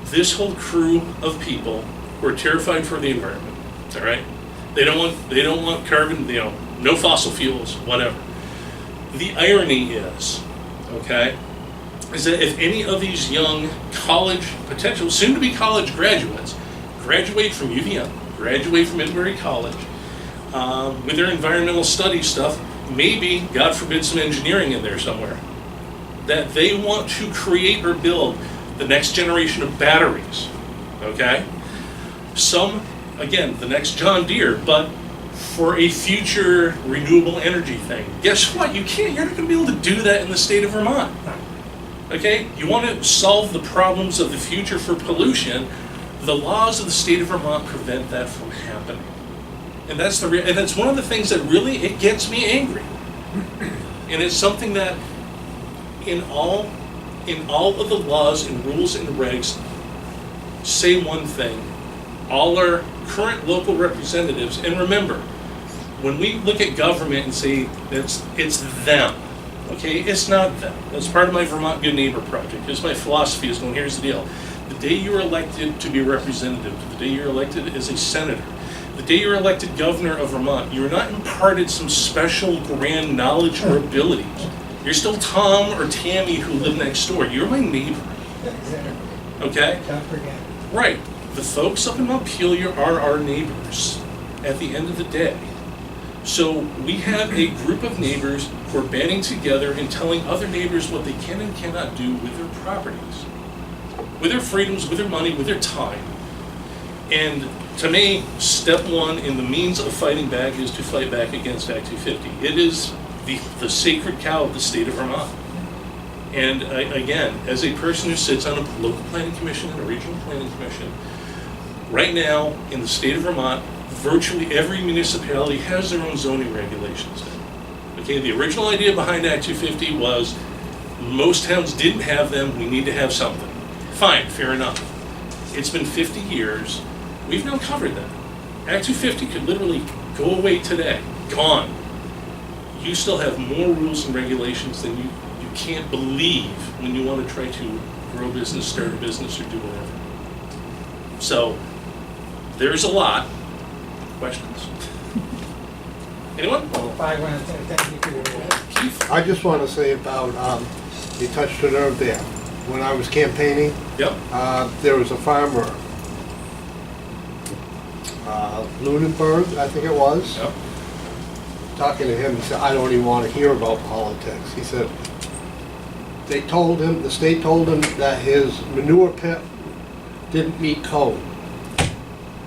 this whole crew of people who are terrified for the environment, all right? They don't want carbon, no fossil fuels, whatever. The irony is, okay, is that if any of these young potential soon-to-be college graduates graduate from UVM, graduate from Edinburgh College, with their environmental studies stuff, maybe, God forbid, some engineering in there somewhere, that they want to create or build the next generation of batteries, okay? Again, the next John Deere, but for a future renewable energy thing. Guess what? You're not going to be able to do that in the state of Vermont. Okay? You want to solve the problems of the future for pollution, the laws of the state of Vermont prevent that from happening. And that's one of the things that really, it gets me angry. And it's something that in all of the laws and rules and regs say one thing. All our current local representatives, and remember, when we look at government and say it's them, okay, it's not them. That's part of my Vermont Good Neighbor project. It's my philosophy is going, here's the deal. The day you're elected to be a representative, the day you're elected as a senator, the day you're elected governor of Vermont, you're not imparted some special grand knowledge or abilities. You're still Tom or Tammy who live next door. You're my neighbor. Okay? Don't forget. Right. The folks up in Montpelier are our neighbors at the end of the day. So we have a group of neighbors who are banding together and telling other neighbors what they can and cannot do with their properties, with their freedoms, with their money, with their time. And to me, step one in the means of fighting back is to fight back against Act 250. It is the sacred cow of the state of Vermont. And again, as a person who sits on a local planning commission and a regional planning commission, right now in the state of Vermont, virtually every municipality has their own zoning regulations. Okay, the original idea behind Act 250 was most towns didn't have them, we need to have something. Fine, fair enough. It's been 50 years, we've now covered that. Act 250 could literally go away today, gone. You still have more rules and regulations than you can't believe when you want to try to grow business, start a business, or do whatever. So, there's a lot. Questions? Anyone? Well, I want to thank you for your Keith? I just want to say about, you touched a nerve there. When I was campaigning, Yep. there was a farmer, Lunenburg, I think it was. Yep. Talking to him, he said, I don't even want to hear about politics. He said, the state told him that his manure pit didn't meet code.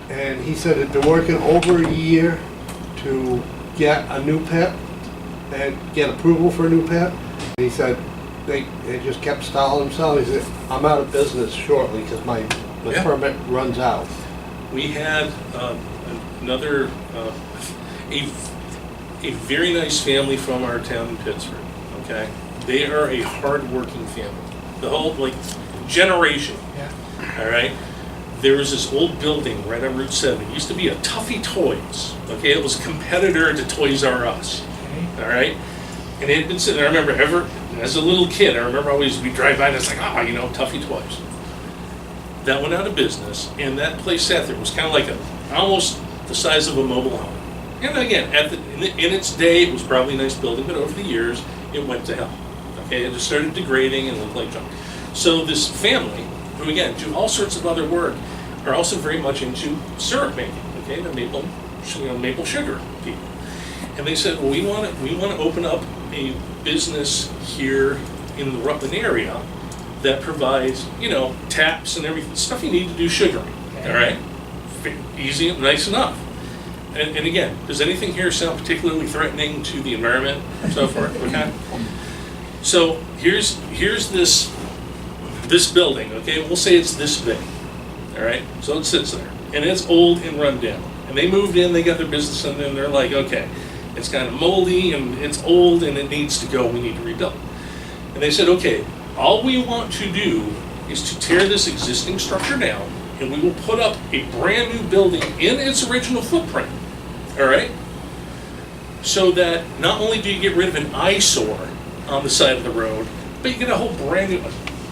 And he said it'd been working over a year to get a new pit and get approval for a new pit. And he said they just kept stalling themselves. He said, I'm out of business shortly because my Yeah. permit runs out. We had another, a very nice family from our town in Pittsburgh, okay? They are a hard-working family. The whole, generation, Yeah. all right? There was this old building right on Route 7. It used to be a Tuffy Toys, okay? It was a competitor to Toys R Us, Okay. all right? And it had been sitting, I remember as a little kid, I remember always, we'd drive by and it's like, Tuffy Toys. That went out of business, and that place sat there. It was kind of like almost the size of a mobile home. And again, in its day, it was probably a nice building, but over the years, it went to hell. Okay, it just started degrading and looked like junk. So this family, who again do all sorts of other work, are also very much into syrup making. Okay, the maple sugar people. And they said, well, we want to open up a business here in the Rutland area that provides, taps and everything, stuff you need to do sugaring. Okay. All right, easy, nice enough. And again, does anything here sound particularly threatening to the environment and so forth? Okay. So here's this building. Okay, we'll say it's this big. All right, so it sits there. and it's old and run down. And they moved in, they got their business, and then they're like, okay, it's kind of moldy and it's old and it needs to go, we need to rebuild. And they said, okay, all we want to do is to tear this existing structure down, and we will put up a brand new building in its original footprint, all right? So that not only do you get rid of an eyesore on the side of the road, but you get a whole brand new,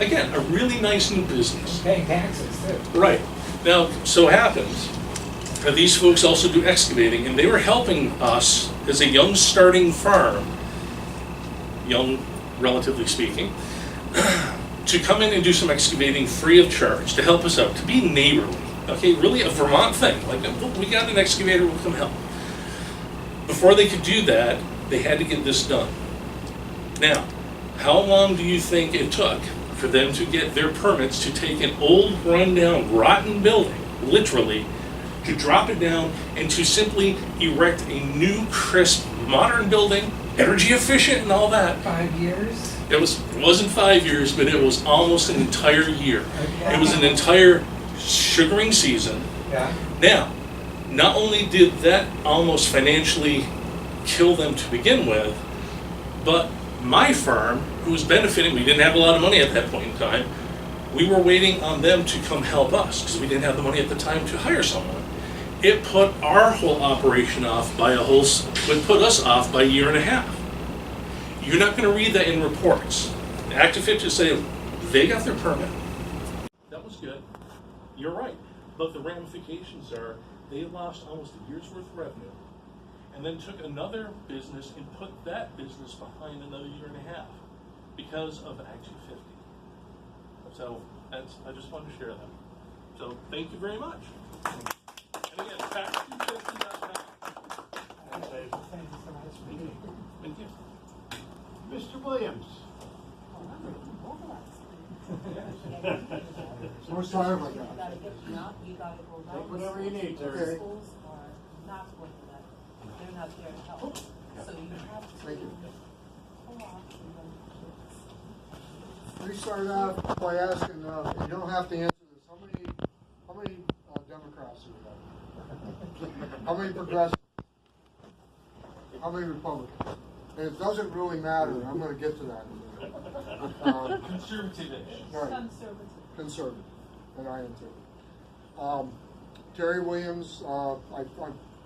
again, a really nice new business. Paying taxes too. Right. Now, so happens that these folks also do excavating, and they were helping us as a young starting firm, young relatively speaking, to come in and do some excavating free of charge to help us out, to be neighborly. Okay, really a Vermont thing. Like, we got an excavator, we'll come help. Before they could do that, they had to get this done. Now, how long do you think it took for them to get their permits to take an old, run-down, rotten building, literally, to drop it down and to simply erect a new, crisp, modern building, energy efficient and all that? 5 years? It wasn't 5 years, but it was almost an entire year. Okay. It was an entire sugaring season. Yeah. Now, not only did that almost financially kill them to begin with, but my firm, who was benefiting, we didn't have a lot of money at that point in time, we were waiting on them to come help us because we didn't have the money at the time to hire someone. It put our whole operation off by it put us off by a year and a half. You're not going to read that in reports. Active 50 say they got their permit. That was good. You're right. But the ramifications are they lost almost a year's worth of revenue and then took another business and put that business behind another year and a half because of Act 250. So I just wanted to share that. So thank you very much. And again, tax250.com. Thank you so much. Thank you. Mr. Williams. So sorry about You that. gotta get, you gotta go down. Take whatever you need, Terry. Okay. Schools are not going to that, they're not there to help, so you have to. Thank you. Pull off and We started out by asking, you don't have to answer this, how many Democrats do we have? How many progressives? How many Republicans? And it doesn't really matter, and I'm gonna get to that in a minute. Conservative-ish. Right, conservative. conservative, and I am too. Terry Williams, I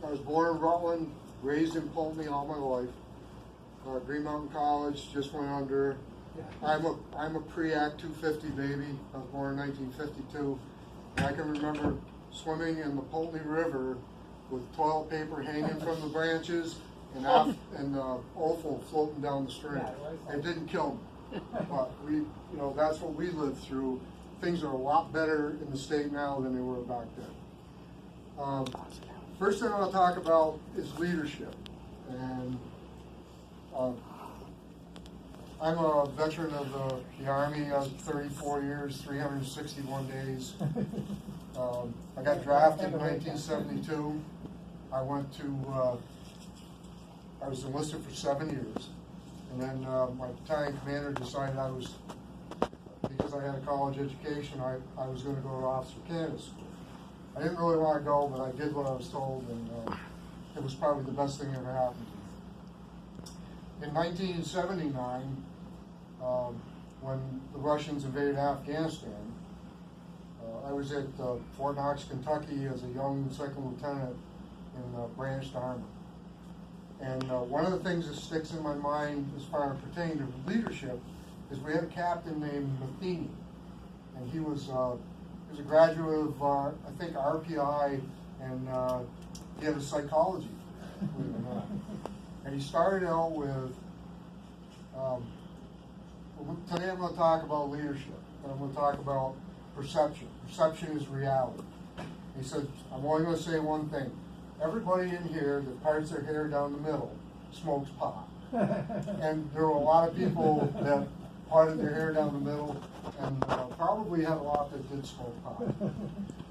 was born in Rutland, raised in Pulteney all my life. Green Mountain College, just went under. I'm a pre-Act 250 baby. I was born in 1952. And I can remember swimming in the Pulteney River with toilet paper hanging from the branches and offal floating down the stream. It didn't kill me, but that's what we lived through. Things are a lot better in the state now than they were back then. First thing I'll talk about is leadership, and I'm a veteran of the Army. I was 34 years, 361 days. I got drafted in 1972. I was enlisted for 7 years. And then my battalion commander decided because I had a college education, I was going to go to Officer Candidate School. I didn't really want to go, but I did what I was told, and it was probably the best thing that ever happened to me. In 1979, when the Russians invaded Afghanistan, I was at Fort Knox, Kentucky as a young second lieutenant in branched armor. And one of the things that sticks in my mind as far as pertaining to leadership is we had a captain named Matheny, and he was a graduate of, I think, RPI, and he had a psychology, believe it or not. And he started out with, today I'm going to talk about leadership, and I'm going to talk about perception. Perception is reality. He said, I'm only going to say one thing. Everybody in here that parts their hair down the middle smokes pot. And there were a lot of people that parted their hair down the middle and probably had a lot that did smoke pot.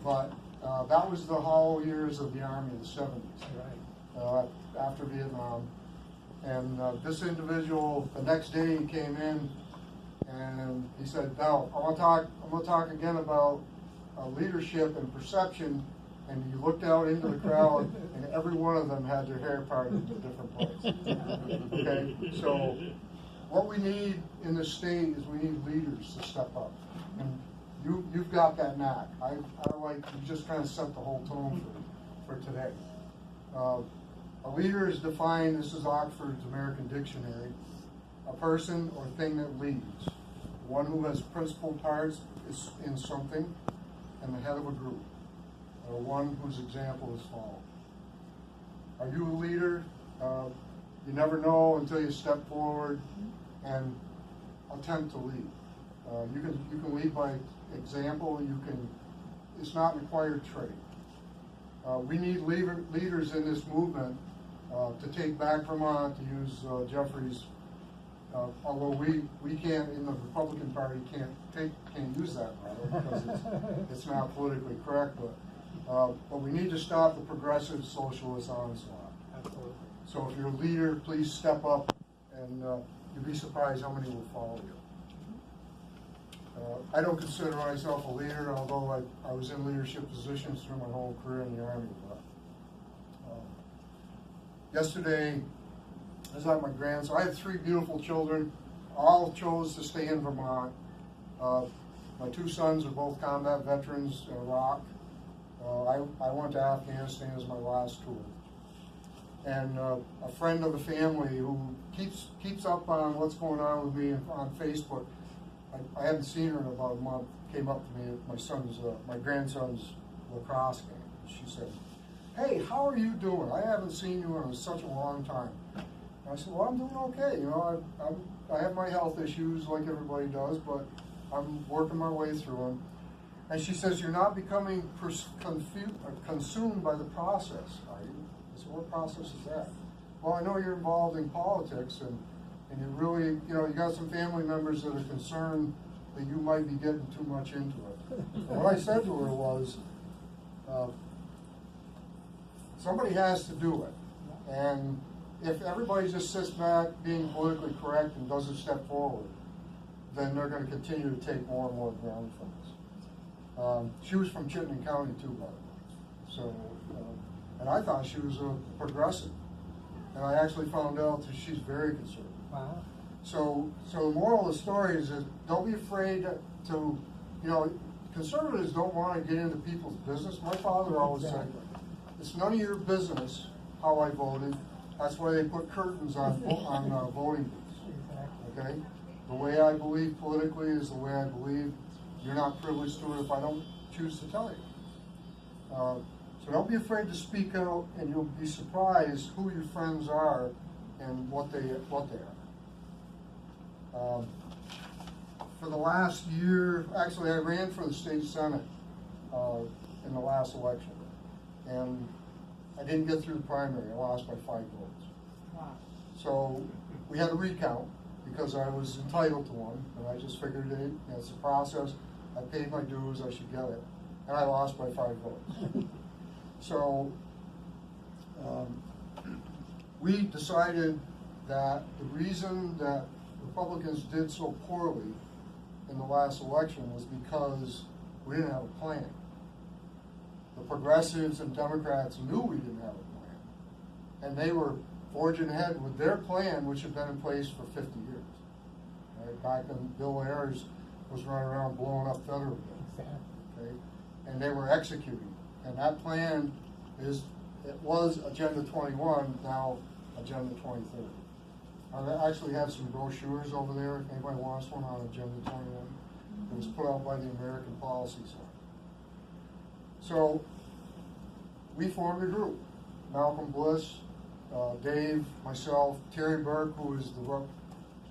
But that was the hollow years of the Army of the 70s, after Vietnam. And this individual, the next day he came in and he said, "Now, I'm going to talk again about leadership and perception, and you looked out into the crowd, and every one of them had their hair parted to a different place. Okay, so what we need in this state is we need leaders to step up, and you've got that knack. I like you just kind of set the whole tone for today. A leader is defined, this is Oxford's American Dictionary, a person or thing that leads, one who has principal parts in something and the head of a group, or one whose example is followed. Are you a leader? You never know until you step forward and attempt to lead. You can lead by example. It's not an acquired trait. We need leaders in this movement to take back Vermont, to use Jeffrey's. Although we can't in the Republican Party can't use that model because it's not politically correct. But we need to stop the progressive socialist onslaught. Absolutely. So if you're a leader, please step up, and you'll be surprised how many will follow you. I don't consider myself a leader, although I was in leadership positions through my whole career in the Army. Yesterday, I was at my grandson. I have 3 beautiful children. All chose to stay in Vermont. My 2 sons are both combat veterans in Iraq. I went to Afghanistan as my last tour. And a friend of the family who keeps up on what's going on with me on Facebook, I haven't seen her in about a month, came up to me at my grandson's lacrosse game. She said, "Hey, how are you doing? I haven't seen you in such a long time." And I said, "Well, I'm doing okay. You know, I have my health issues like everybody does, but I'm working my way through them." And she says, "You're not becoming consumed by the process, are you?" I said, "What process is that?" "Well, I know you're involved in politics, and you really, you got some family members that are concerned that you might be getting too much into it." And what I said to her was, somebody has to do it. And if everybody just sits back being politically correct and doesn't step forward, then they're going to continue to take more and more ground from us. She was from Chittenden County too, by the way. So, and I thought she was a progressive. And I actually found out that she's very conservative. Wow. So the moral of the story is that don't be afraid to, conservatives don't want to get into people's business. My father always said, "It's none of your business how I voted." That's why they put curtains on voting booths. Okay? The way I believe politically is the way I believe. You're not privileged to it if I don't choose to tell you. So don't be afraid to speak out, and you'll be surprised who your friends are and what they are. For the last year, actually, I ran for the state senate in the last election, and I didn't get through the primary. I lost by 5 votes. Wow. So we had a recount because I was entitled to one, and I just figured it's a process. I paid my dues, I should get it, and I lost by 5 votes. So we decided that the reason that Republicans did so poorly in the last election was because we didn't have a plan. The progressives and Democrats knew we didn't have a plan, and they were forging ahead with their plan, which had been in place for 50 years. Right? Back when Bill Ayers was running around blowing up federal bills. Okay? And they were executing. And that plan was Agenda 21, now Agenda 2030. I actually have some brochures over there, if anybody wants one on Agenda 21. It was put out by the American Policy Center. So we formed a group. Malcolm Bliss, Dave, myself, Terry Burke, who is the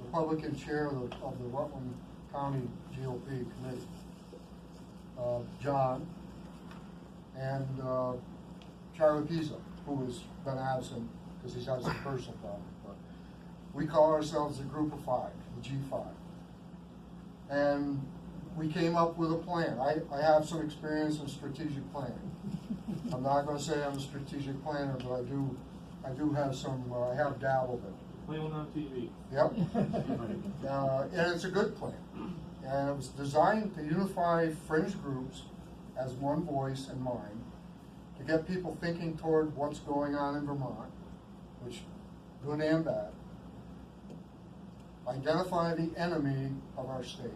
Republican chair of the Rutland County GOP committee, John, and Charlie Pisa, who has been absent because he's had some personal problems. But we call ourselves the Group of 5, the G5. And we came up with a plan. I have some experience in strategic planning. I'm not going to say I'm a strategic planner, but I do have some, I have dabbled in it. Play one on TV. Yep. And it's a good plan. And it was designed to unify fringe groups as one voice and mind, to get people thinking toward what's going on in Vermont, which good and bad. Identify the enemy of our state.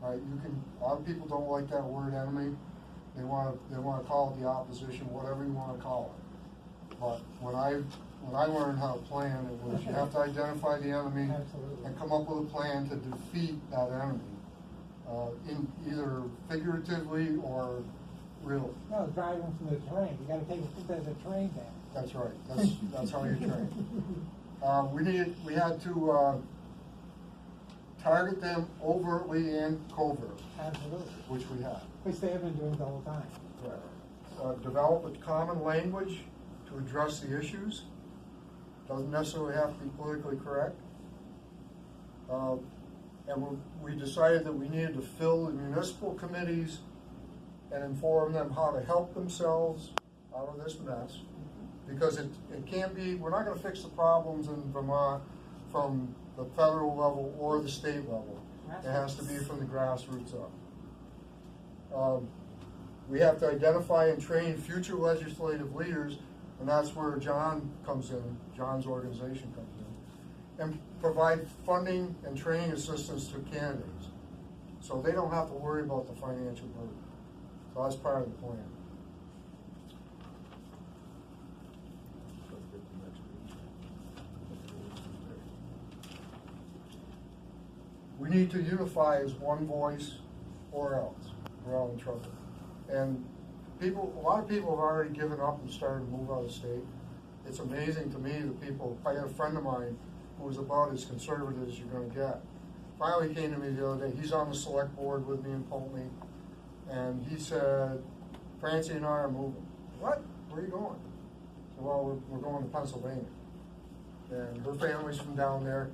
Right? A lot of people don't like that word enemy. They want to call it the opposition, whatever you want to call it. But when I learned how to plan, it was you have to identify the enemy Absolutely. and come up with a plan to defeat that enemy, in either figuratively or really. No, driving from the terrain, you gotta put the terrain down. That's right. That's how you train. We had to target them overtly and covertly, Absolutely, which we have. which they have been doing the whole time. Develop a common language to address the issues. Doesn't necessarily have to be politically correct. And we decided that we needed to fill the municipal committees and inform them how to help themselves out of this mess. Because it can't be, we're not going to fix the problems in Vermont from the federal level or the state level. It has to be from the grassroots up. We have to identify and train future legislative leaders, and that's where John comes in, John's organization comes in, and provide funding and training assistance to candidates, so they don't have to worry about the financial burden. So that's part of the plan. We need to unify as one voice, or else we're all in trouble. And a lot of people have already given up and started to move out of state. It's amazing to me that people. I had a friend of mine who was about as conservative as you're going to get. Finally came to me the other day. He's on the select board with me in Pulteney, and he said, "Francie and I are moving." What? Where are you going? I said, "Well, we're going to Pennsylvania." And her family's from down there.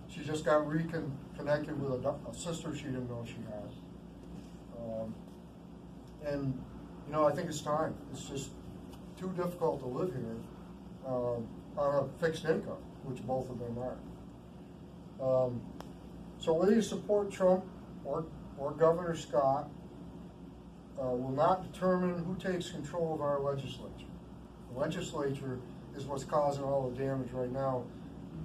She just got reconnected with a sister she didn't know she had. And, I think it's time. It's just too difficult to live here on a fixed income, which both of them are. So whether you support Trump or Governor Scott will not determine who takes control of our legislature. The legislature is what's causing all the damage right now.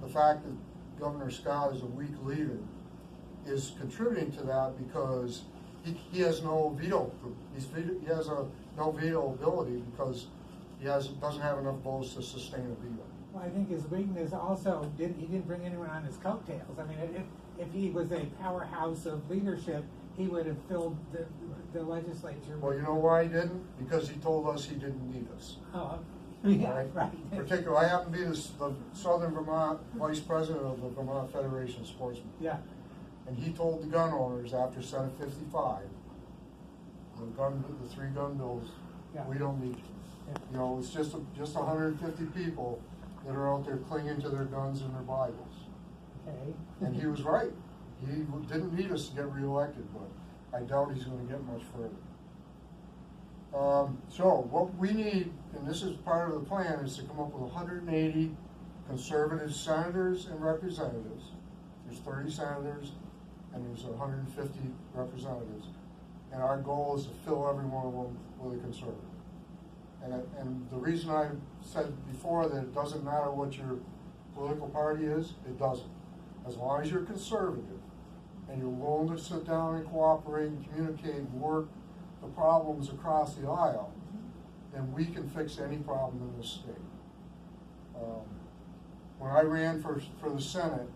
The fact that Governor Scott is a weak leader is contributing to that because he has no veto. He has no veto ability because he doesn't have enough votes to sustain a veto. Well, I think his weakness also, he didn't bring anyone on his coattails. I mean, if he was a powerhouse of leadership, he would have filled the legislature. Well, you know why he didn't? Because he told us he didn't need us. Oh, yeah, right. Particularly, I happen to be the Southern Vermont Vice President of the Vermont Federation of Sportsmen. Yeah. And he told the gun owners after Senate 55, the 3 gun bills, Yeah. we don't need you. Yeah. It's just 150 people that are out there clinging to their guns and their Bibles. Okay. And he was right. He didn't need us to get reelected, but I doubt he's going to get much further. So what we need, and this is part of the plan, is to come up with 180 conservative senators and representatives. There's 30 senators and there's 150 representatives. And our goal is to fill every one of them with a conservative. And the reason I said before that it doesn't matter what your political party is, it doesn't. As long as you're conservative and you're willing to sit down and cooperate and communicate and work the problems across the aisle, then we can fix any problem in this state. When I ran for the Senate,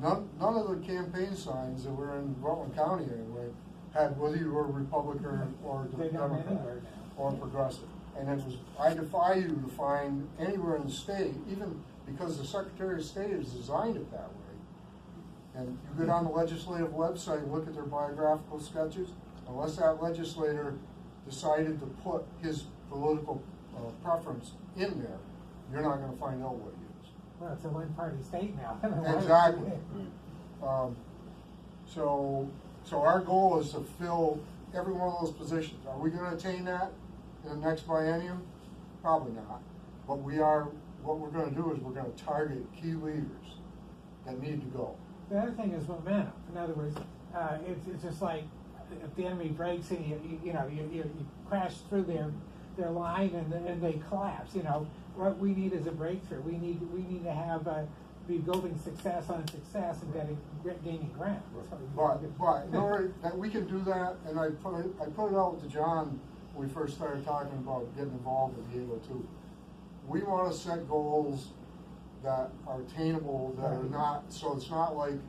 none of the campaign signs that were in Rutland County anyway had whether you were Republican or Democrat or Progressive. And it was, I defy you to find anywhere in the state, even because the Secretary of State has designed it that way. And you get on the legislative website and look at their biographical sketches, unless that legislator decided to put his political preference in there, you're not going to find out what he is. Well, it's a one-party state now. Exactly. So our goal is to fill every one of those positions. Are we going to attain that in the next biennium? Probably not. But what we're going to do is we're going to target key leaders that need to go. The other thing is momentum. In other words, it's just like if the enemy breaks and you crash through they're lying and they collapse, you know. What we need is a breakthrough. We need to have, be building success on success and gaining ground. That's what we need to do. But in order that we can do that, and I put it out to John when we first started talking about getting involved with the 802. We want to set goals that are attainable, that are not, so it's not like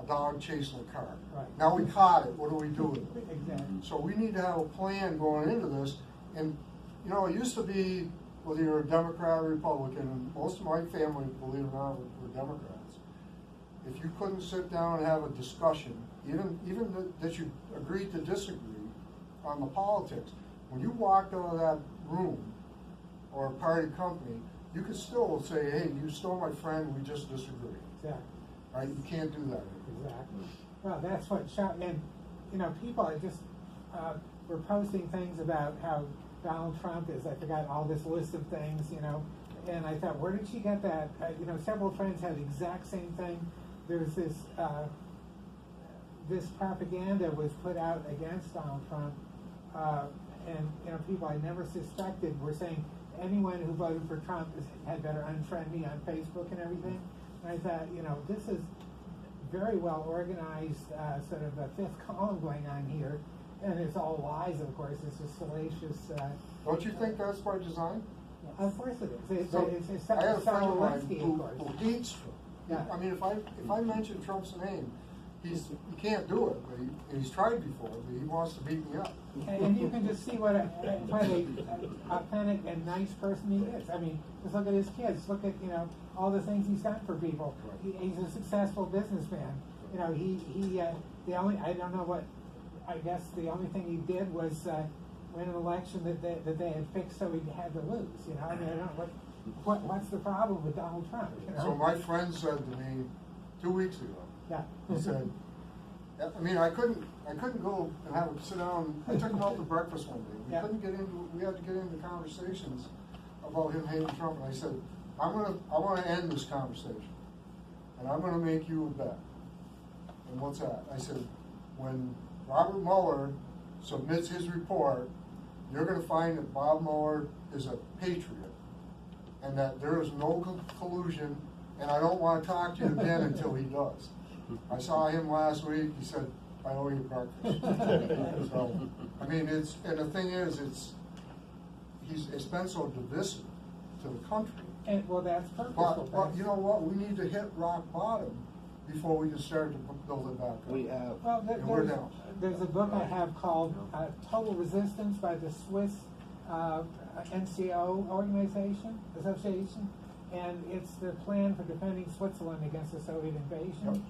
a dog chasing a car. Right. Now we caught it, what do we do with it? Exactly. So we need to have a plan going into this, and, you know, it used to be, whether you're a Democrat or Republican, and most of my family, believe it or not, were Democrats. If you couldn't sit down and have a discussion, even that you agreed to disagree on the politics, when you walked out of that room or a party company, you could still say, hey, you stole my friend, we just disagree. Exactly. Right? You can't do that anymore. Exactly. Well, that's what and you know, people are just were posting things about how Donald Trump is. I forgot all this list of things, you know, and I thought, where did she get that? You know, several friends had the exact same thing. There's this this propaganda was put out against Donald Trump, and you know, people I never suspected were saying anyone who voted for Trump had better unfriend me on Facebook and everything. And I thought, you know, this is very well organized, sort of a fifth column going on here, and it's all lies, of course. It's just salacious. Don't you think that's by design? Of course it is. It's I had a friend of mine Zelensky, who of course. hates Trump. Yeah. I mean, if I mention Trump's name, he can't do it. But he's tried before, but he wants to beat me up. And you can just see what a authentic and nice person he is. I mean, just look at his kids. Look at, you know, all the things he's done for people. He's a successful businessman. You know, the only, I don't know what, I guess the only thing he did was win an election that they had fixed so he had to lose. You know, I mean, I don't know what's the problem with Donald Trump. You know? So my friend said to me 2 weeks ago, Yeah. he said, I mean, I couldn't go and have him sit down. I took him out to breakfast one day. Yeah. We had to get into conversations about him hating Trump. And I said, I want to end this conversation, and I'm going to make you a bet. And what's that? I said, when Robert Mueller submits his report, you're going to find that Bob Mueller is a patriot, and that there is no collusion, and I don't want to talk to you again until he does. I saw him last week. He said, I owe you breakfast. So, I mean, and the thing is, it's been so divisive to the country. And, well, that's purposeful. But you know what? We need to hit rock bottom before we can start to build it back up. We have. Well, And we're down. there's a book I have called Total Resistance by the Swiss NCO association, and it's the plan for defending Switzerland against the Soviet invasion. Yep.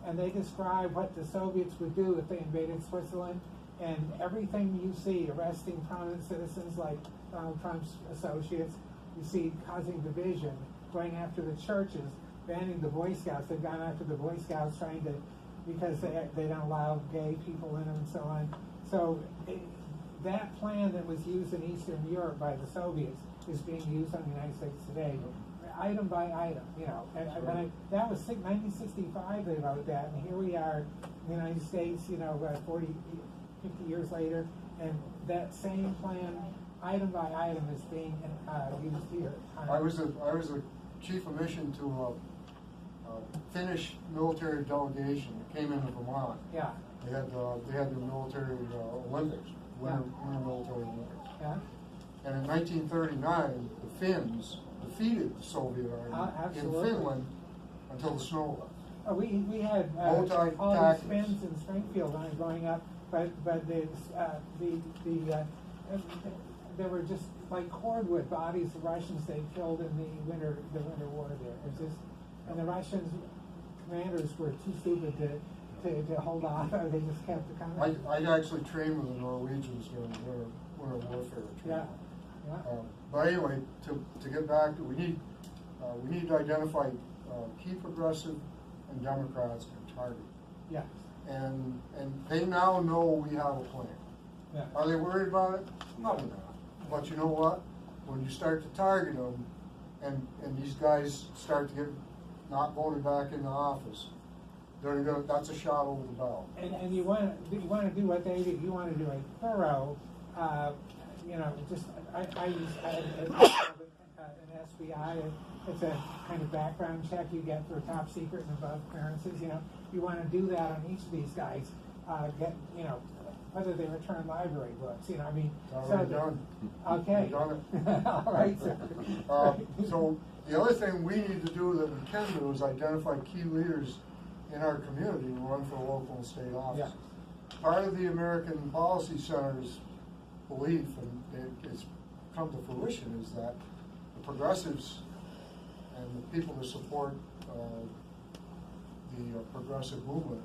And they describe what the Soviets would do if they invaded Switzerland, and everything you see, arresting prominent citizens like Donald Trump's associates, you see causing division, going after the churches, banning the Boy Scouts. They've gone after the Boy Scouts because they don't allow gay people in them and so on. So that plan that was used in Eastern Europe by the Soviets is being used on the United States today, item by item, you know. That was 1965 they wrote that, and here we are in the United States, you know, 40, 50 years later, and that same plan, item by item, is being used here. I was a chief of mission to a Finnish military delegation that came into Vermont. Yeah. They had their military Olympics, winter military Olympics. Yeah. And in 1939, the Finns defeated the Soviet army in Absolutely. Finland until the snow left. We had all these Finns in Springfield when I was growing up, but they were just like cordwood bodies of Russians they killed in the winter war there. It's just, and the Russians commanders were too stupid to hold on. They just kept coming. I actually trained with the Norwegians during winter warfare training. Yeah. But anyway, to get back to, we need to identify key progressive and Democrats and target. Yeah. And they now know we have a plan. Yeah. Are they worried about it? Probably not. But you know what? When you start to target them, and these guys start to get not voted back into office, that's a shot over the bow. And you want to do what they do. You want to do a thorough, you know, just, I use, an SBI, it's a kind of background check you get for top secret and above clearances, you know. You wanna do that on each of these guys, get, you know, whether they return library books, you know, I mean. It's already done. Okay. We've done it. All right, sir. So the other thing we need to do that we can do is identify key leaders in our community who run for local and state offices. Part of the American Policy Center's belief, and it's come to fruition, is that the progressives and the people that support the progressive movement,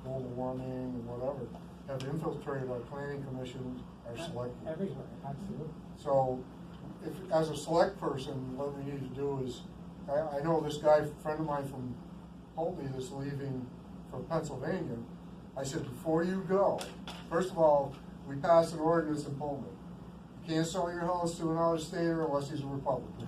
global warming and whatever, have infiltrated our planning commissions, our select. Everywhere, absolutely. So, if, as a select person, what we need to do is, I know this guy, friend of mine from Pulte that's leaving for Pennsylvania. I said, before you go, first of all, we passed an ordinance in Pullman. You can't sell your house to another stater unless he's a Republican.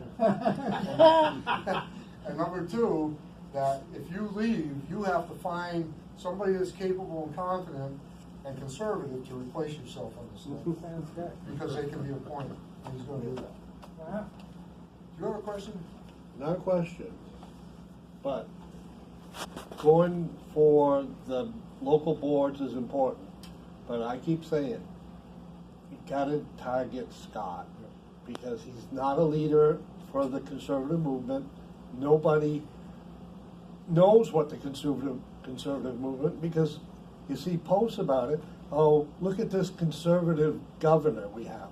And number two, that if you leave, you have to find somebody that's capable and confident and conservative to replace yourself on this list. Sounds good. Because they can be appointed, and he's gonna do that. Wow. Do you have a question? Not a question, but going for the local boards is important. But I keep saying, you gotta target Scott, because he's not a leader for the conservative movement. Nobody knows what the conservative movement, because you see posts about it. Oh, look at this conservative governor we have.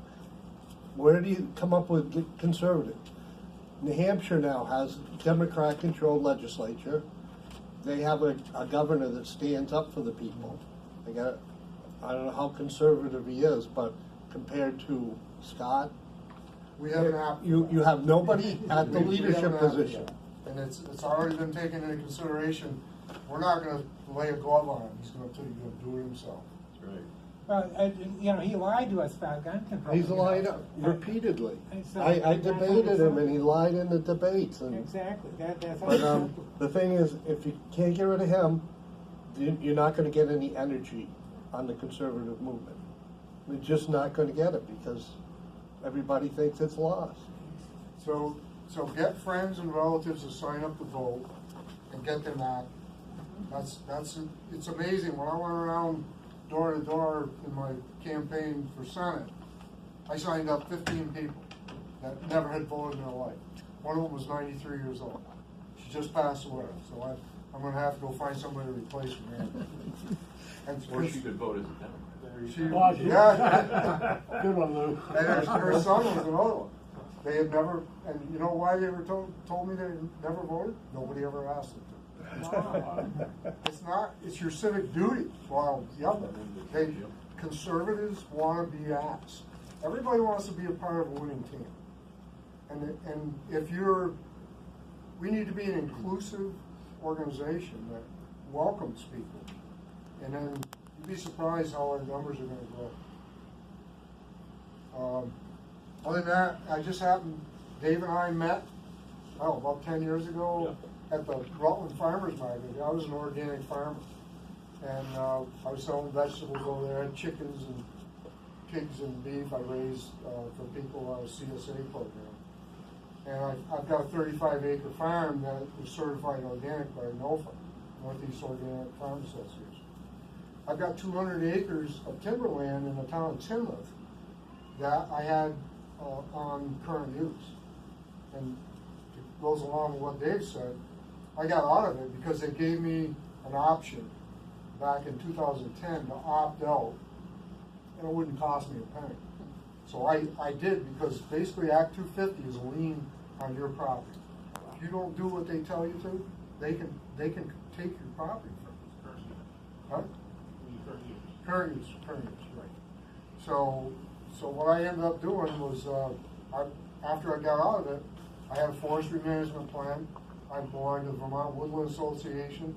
Where do you come up with conservatives? New Hampshire now has Democrat-controlled legislature. They have a governor that stands up for the people. They got, I don't know how conservative he is, but compared to Scott, We have an app. you have nobody at the We have leadership an app, position. And it's already been taken into consideration. We're not gonna lay a glove on him. He's gonna do it himself. That's right. Well, you know, he lied to us about gun control. He's you know. lied repeatedly. And so- I debated him, and he lied in the debates. And Exactly, that's. but the thing is, if you can't get rid of him, you're not going to get any energy on the conservative movement. You're just not going to get it because everybody thinks it's lost. So get friends and relatives to sign up to vote and get them out. It's amazing. When I went around door to door in my campaign for Senate, I signed up 15 people that never had voted in their life. One of them was 93 years old. She just passed away, so I'm going to have to go find somebody to replace her. Or she could vote as a Democrat. Yeah. Good one, Lou. And her son was another one. They had never, and you know why they were told me they never voted? Nobody ever asked them to. It's your civic duty. Well, yeah, conservatives want to be asked. Everybody wants to be a part of a winning team. And we need to be an inclusive organization that welcomes people. And then you'd be surprised how our numbers are going to grow. Other than that, Dave and I met, about 10 years ago at the Rutland Farmers Market. I was an organic farmer. And I was selling vegetables over there, and chickens and pigs and beef I raised for people on a CSA program. And I've got a 35-acre farm that is certified organic by NOFA, Northeast Organic Farm Association. I've got 200 acres of timberland in the town of Tinmouth that I had on current use. And it goes along with what Dave said. I got out of it because they gave me an option back in 2010 to opt out, and it wouldn't cost me a penny. So I did, because basically Act 250 is a lien on your property. If you don't do what they tell you to, they can take your property from you. Huh? Current use, right. So what I ended up doing was, after I got out of it, I had a forestry management plan. I belonged to the Vermont Woodland Association.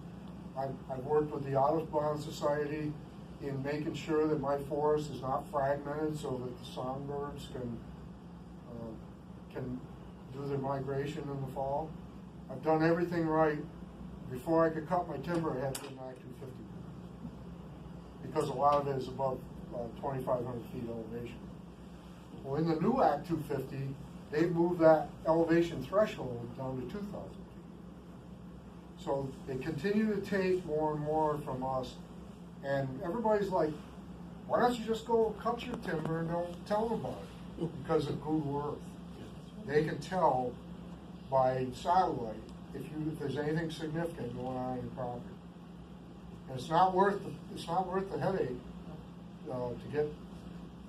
I've worked with the Audubon Society in making sure that my forest is not fragmented so that the songbirds can do their migration in the fall. I've done everything right. Before I could cut my timber, I had to get an Act 250. Because a lot of it is above 2,500 feet elevation. Well, in the new Act 250, they've moved that elevation threshold down to 2,000 feet. So they continue to take more and more from us, and everybody's like, why don't you just go cut your timber and don't tell them about it? Because of Google Earth. They can tell by satellite if there's anything significant going on in your property. And it's not worth the headache to get.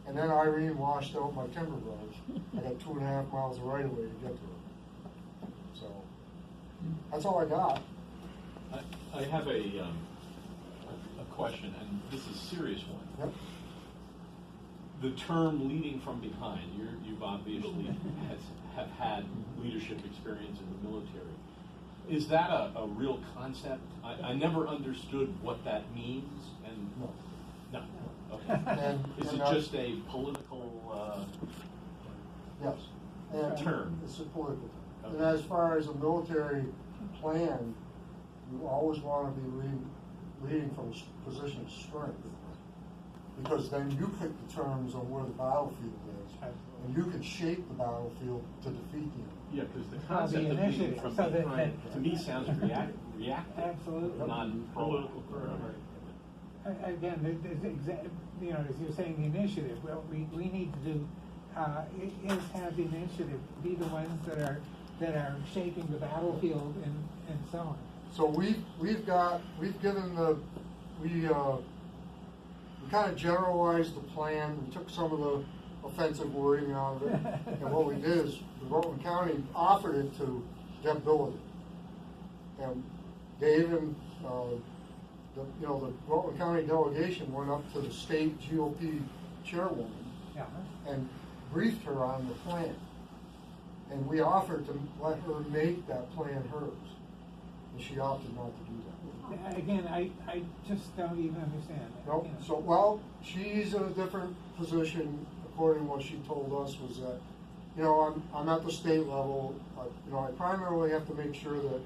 And then Irene washed out my timber rows. I got 2.5 miles of right of way to get to it. So that's all I got. I have a question, and this is a serious one. Yep. The term "leading from behind," you've obviously have had leadership experience in the military. Is that a real concept? I never understood what that means, and no. Okay. Is it just a political Yes. And term? It's a political term. Okay. And as far as a military plan, you always want to be leading from a position of strength. Because then you pick the terms on where the battlefield is, and you can shape the battlefield to defeat the enemy. Yeah, because the concept of leading from behind to me sounds reactive, Absolutely. not political. Again, as you're saying, the initiative, well, we need to do, is have the initiative, be the ones that are shaping the battlefield and so on. So we kind of generalized the plan. We took some of the offensive wording out of it, and what we did is the Rutland County offered it to Deb Billady, and they even the Rutland County delegation went up to the state GOP chairwoman and briefed her on the plan, and we offered to let her make that plan hers, and she opted not to do that. Again, I just don't even understand that. Nope. So, well, she's in a different position, according to what she told us, was that, I'm at the state level. I primarily have to make sure that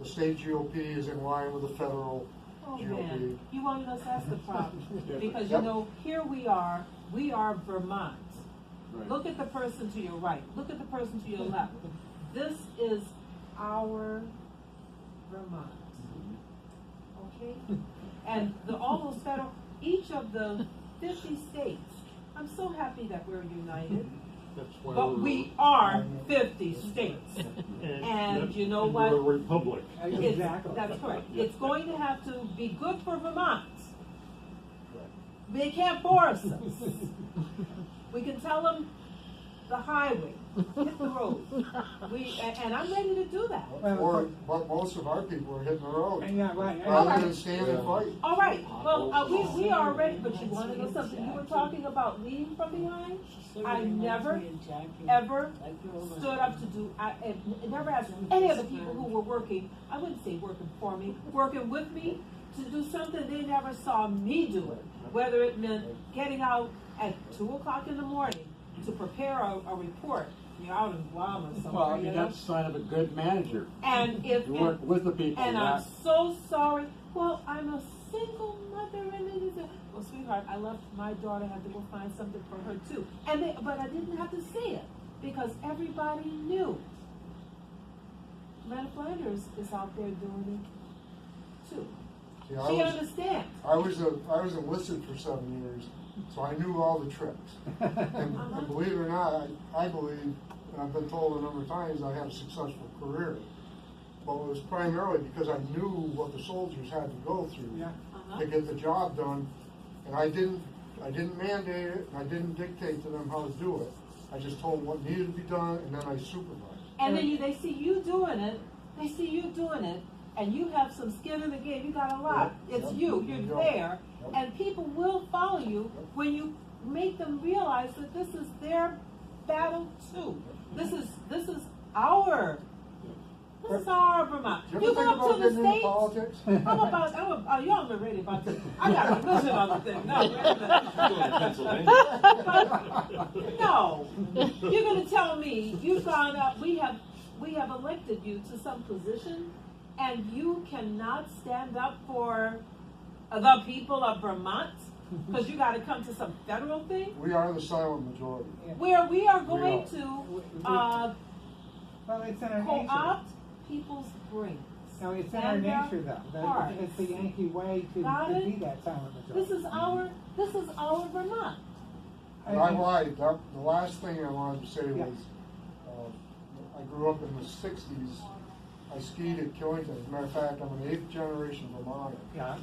the state GOP is in line with the federal GOP. Man, you want to know that's the problem. Because, Yep. here we are Vermont. Right. Look at the person to your right. Look at the person to your left. This is our Vermont. Okay? And all those federal, each of the 50 states, I'm so happy that we're united. But we are 50 states. And you know what? We're a republic. Exactly. That's correct. It's going to have to be good for Vermont. They can't force us. We can tell them the highway, hit the road. And I'm ready to do that. But most of our people are hitting the road. Yeah, right. Rather than stand and fight. All right. Well, we are ready. But you want to know something? You were talking about leading from behind. I never, ever stood up to do. I never asked any of the people who were working. I wouldn't say working for me, working with me to do something they never saw me do it. Whether it meant getting out at 2:00 in the morning to prepare a report. You're out in Guam or somewhere. Well, that's the sign of a good manager. And if you work with the people. And I'm so sorry. Well, I'm a single mother, and it is well, sweetheart, I left my daughter, had to go find something for her too. But I didn't have to say it because everybody knew. Loretta Flanders is out there doing it too. See, She understands. I was enlisted for 7 years, so I knew all the tricks. And believe it or not, I believe, and I've been told a number of times, I have a successful career. But it was primarily because I knew what the soldiers had to go through to get the job done, and I didn't mandate it, and I didn't dictate to them how to do it. I just told them what needed to be done, and then I supervised. And then they see you doing it. They see you doing it. And you have some skin in the game. You got a lot. It's you. You're there. And people will follow you when you make them realize that this is their battle too. This is our Vermont. You You ever go think up about to the getting into States. politics? Y'all ready about this. I got religion on the thing. No, no. You're going to tell me you've gone up, we have elected you to some position, and you cannot stand up for the people of Vermont? Because you gotta come to some federal thing We are the silent majority. where we are We going are. to, Well, it's in our nature. co-opt people's brains. No, it's in our and their nature though. hearts. It's the Yankee way Got to it? be that silent majority. This is our Vermont. And I lied, the last thing I wanted to say Yeah. was, I grew up in the 60s. I skied at Killington. As a matter of fact, I'm an 8th generation Vermonter. Yeah.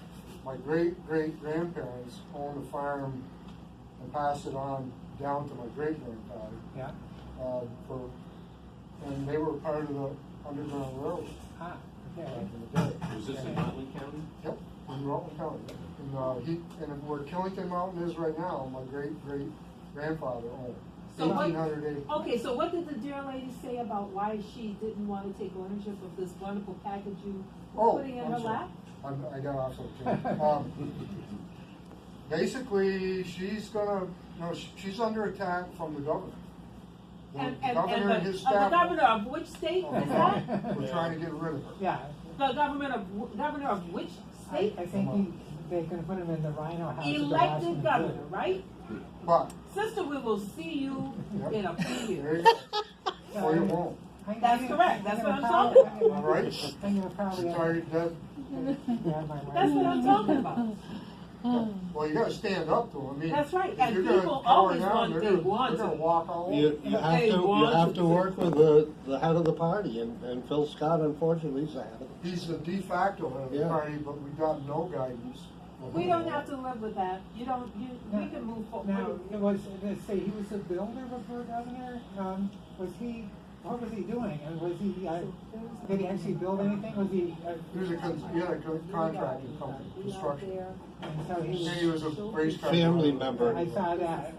My great-great-grandparents owned a farm and passed it on down to my great-grandfather. Yeah. And they were part of the Underground Railroad Ah, back okay. in the day. Was this in Nutley County? Yep, in Rutland County. And where Killington Mountain is right now, my great-great-grandfather owned. So what- 1,800 acres. Okay, so what did the dear lady say about why she didn't want to take ownership of this wonderful package you were putting in I'm her sorry. lap? I got off subject. Basically, she's she's under attack from the governor. The governor and his the staff. governor of which state is that? We're trying to get rid of her. Yeah. The governor of which state? I think they're gonna put him in the Rhino House. at the Elected Washington governor, Zoo. right? But, Sister, we will see you Yep. in a few there years. you go. Or you won't. That's correct. That's what I'm talking about. All right? I'm gonna probably have Sorry, Deb. grab my right. That's what I'm talking about. Well, you gotta stand up to them. I mean, That's right. if And you're gonna people power always down, want- they're they gonna- want They're gonna to. walk all over. You have They to, you want have to- to work with the head of the party, and Phil Scott, unfortunately, is the head of the He's the de facto head of the Yeah. party, but we got no guidance. We don't have to live with that. We can move forward. Now, it was, let's see, he was a builder before governor. What was he doing? And was he, did he actually build anything? Was he? He had a contracting company, construction. And so And he was a racetrack. family member. I saw that.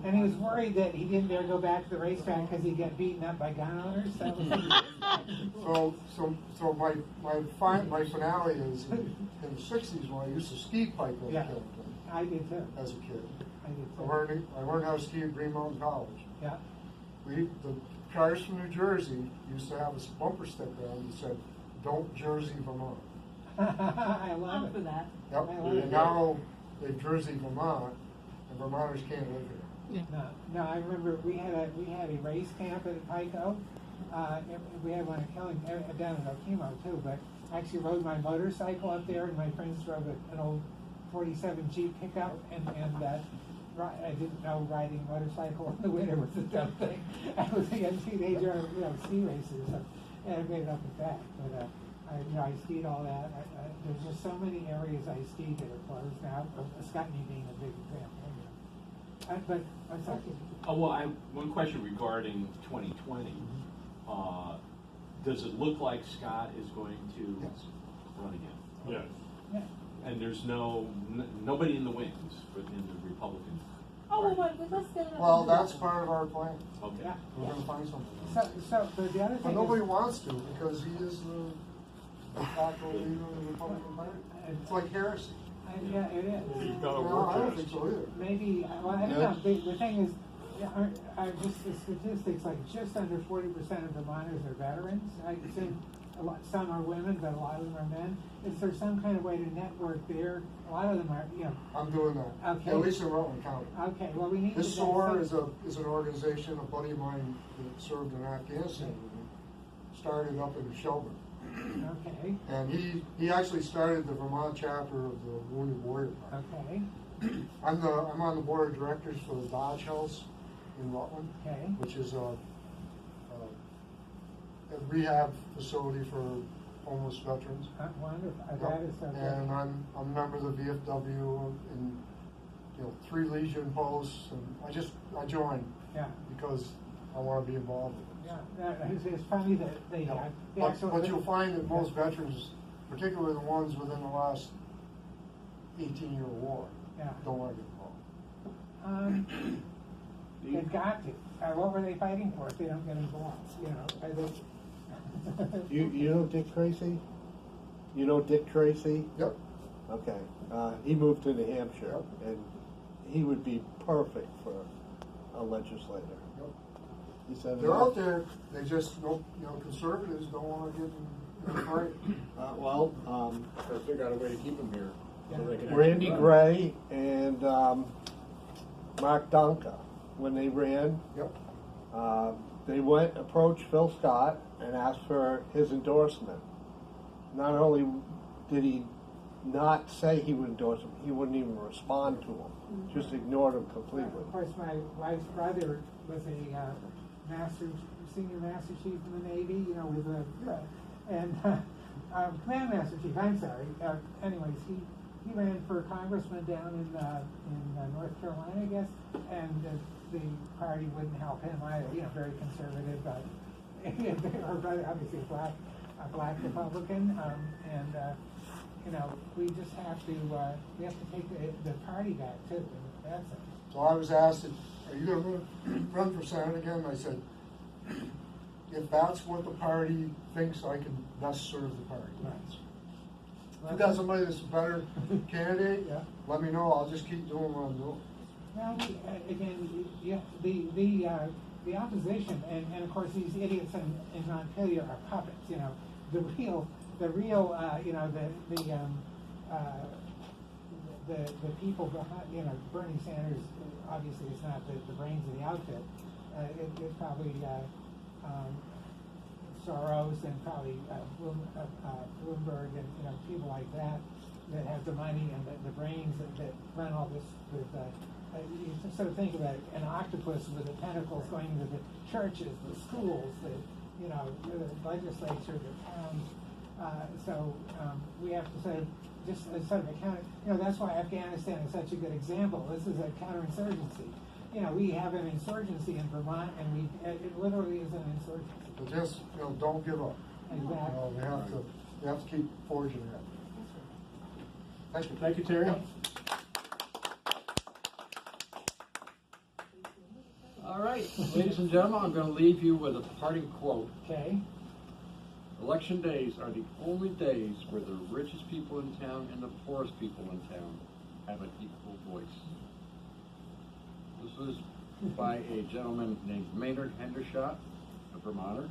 And he was worried that he didn't dare go back to the racetrack because he'd get beaten up by gun owners. That was So my finale is in the 60s when I used to ski pipe over Yeah. Killington I did too. as a kid. I did I too. learned how to ski at Green Mountain College. Yeah. The cars from New Jersey used to have a bumper sticker on that said, "Don't Jersey Vermont." I love I'm for it. that. Yep. I love it. And now they've Jersey Vermont, and Vermonters can't live here. No, I remember we had a race camp at Pico. We had one at down in Okemo too, but I actually rode my motorcycle up there, and my friends drove an old 47 Jeep pickup, and I didn't know riding a motorcycle in the winter was a dumb thing. I was a young teenager, ski races, and I made it up with that. But I skied all that. There's just so many areas I skied that are closed now. Scotney being a big example. But I'm sorry. Oh, well, one question regarding 2020. Does it look like Scott is going to Yes. run again? Yeah. Yeah. And there's nobody in the wings in the Republican. Oh, well, let's get it. Well, that's part of our plan. Okay. Yeah. We're gonna find something. But the other But thing nobody is, wants to, because he is the de facto leader of the Republican Party. It's like heresy. yeah, it is. No, I don't think so either. Maybe, well, I don't know, the thing is, just the statistics, like just under 40% of Vermonters are veterans. I think some are women, but a lot of them are men. Is there some kind of way to network there? A lot of them are, I'm doing that, Okay. at least in Rutland County. okay, well, we need to. This SOAR is an organization, a buddy of mine that served in Afghanistan with me, started up in Shelburne. Okay, And he actually started the Vermont chapter of the Wounded Warrior Party. okay, I'm on the board of directors for the Dodge House in Rutland, okay. which is a rehab facility for homeless veterans. Wonderful, that is so And good. I'm a member of the VFW and 3 Legion posts, and I joined Yeah, because I want to be involved with it. yeah, it's funny that they have. But you'll find that most veterans, particularly the ones within the last 18-year war, Yeah. don't want to get involved. They've got to. What were they fighting for if they don't get involved? Are they? You know Dick Tracy? You know Dick Tracy? Yep. Okay. He moved to New Hampshire, and he would be perfect for a legislator. Yep. He said They're out there. They just don't. Conservatives don't want to get in the fight. Well, Gotta figure out a way to keep them here. Randy Gray and Mark Donka, when they ran, Yep. they went, approached Phil Scott and asked for his endorsement. Not only did he not say he would endorse him, he wouldn't even respond to him. Just ignored him completely. Of course, my wife's brother was a senior master chief in the Navy, you know, with command master chief, I'm sorry. Anyways, he ran for congressman down in North Carolina, I guess, and the party wouldn't help him either, you know, very conservative, but obviously a black Republican, you know, we just have to take the party back too, in that sense. So I was asked, are you going to run for Senate again? And I said, if that's what the party thinks I can best serve the party. Right. If you got somebody that's a better candidate, Yeah. let me know. I'll just keep doing what I'm doing. Well, again, yeah, the opposition, and of course these idiots in Montpelier are puppets. You know, the real, you know, the people behind, you know, Bernie Sanders obviously is not the brains of the outfit. It's probably Soros and probably Bloomberg and, you know, people like that have the money and the brains that run all this. You sort of think about an octopus with the tentacles going into the churches, the schools, the legislature, the towns. So we have to sort of just as sort of a counter. You know, that's why Afghanistan is such a good example. This is a counterinsurgency. You know, we have an insurgency in Vermont, and it literally is an insurgency. But just, you know, don't give up. Exactly. We have to keep forging ahead. Thank you. Thank you, Terry. All right, ladies and gentlemen, I'm going to leave you with a parting quote. Okay. Election days are the only days where the richest people in town and the poorest people in town have an equal voice. This was by a gentleman named Maynard Hendershot, a Vermonter,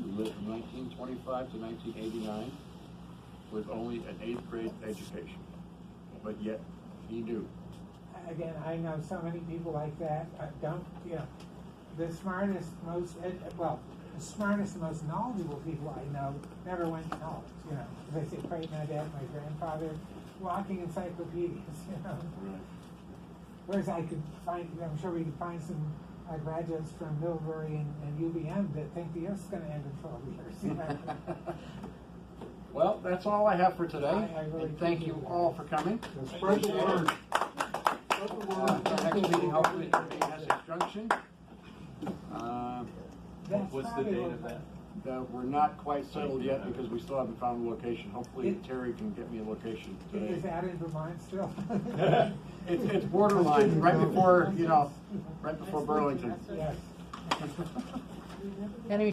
who lived from 1925 to 1989 with only an 8th grade education. But yet, he knew. Again, I know so many people like that. The smartest, most knowledgeable people I know never went to college. You know, as I say, Creighton, my dad, my grandfather, walking encyclopedias. You know, whereas I could find, I'm sure we could find some graduates from Middlebury and UVM that think the Earth's going to end in 12 years. You know? Well, that's all I have for today. I really And thank you all for coming. Spread the word. The next meeting hopefully will be at Junction. What's the date of that? We're not quite settled yet because we still haven't found a location. Hopefully Terry can get me a location today. Is that in Vermont still? It's borderline, right before Burlington. Yes.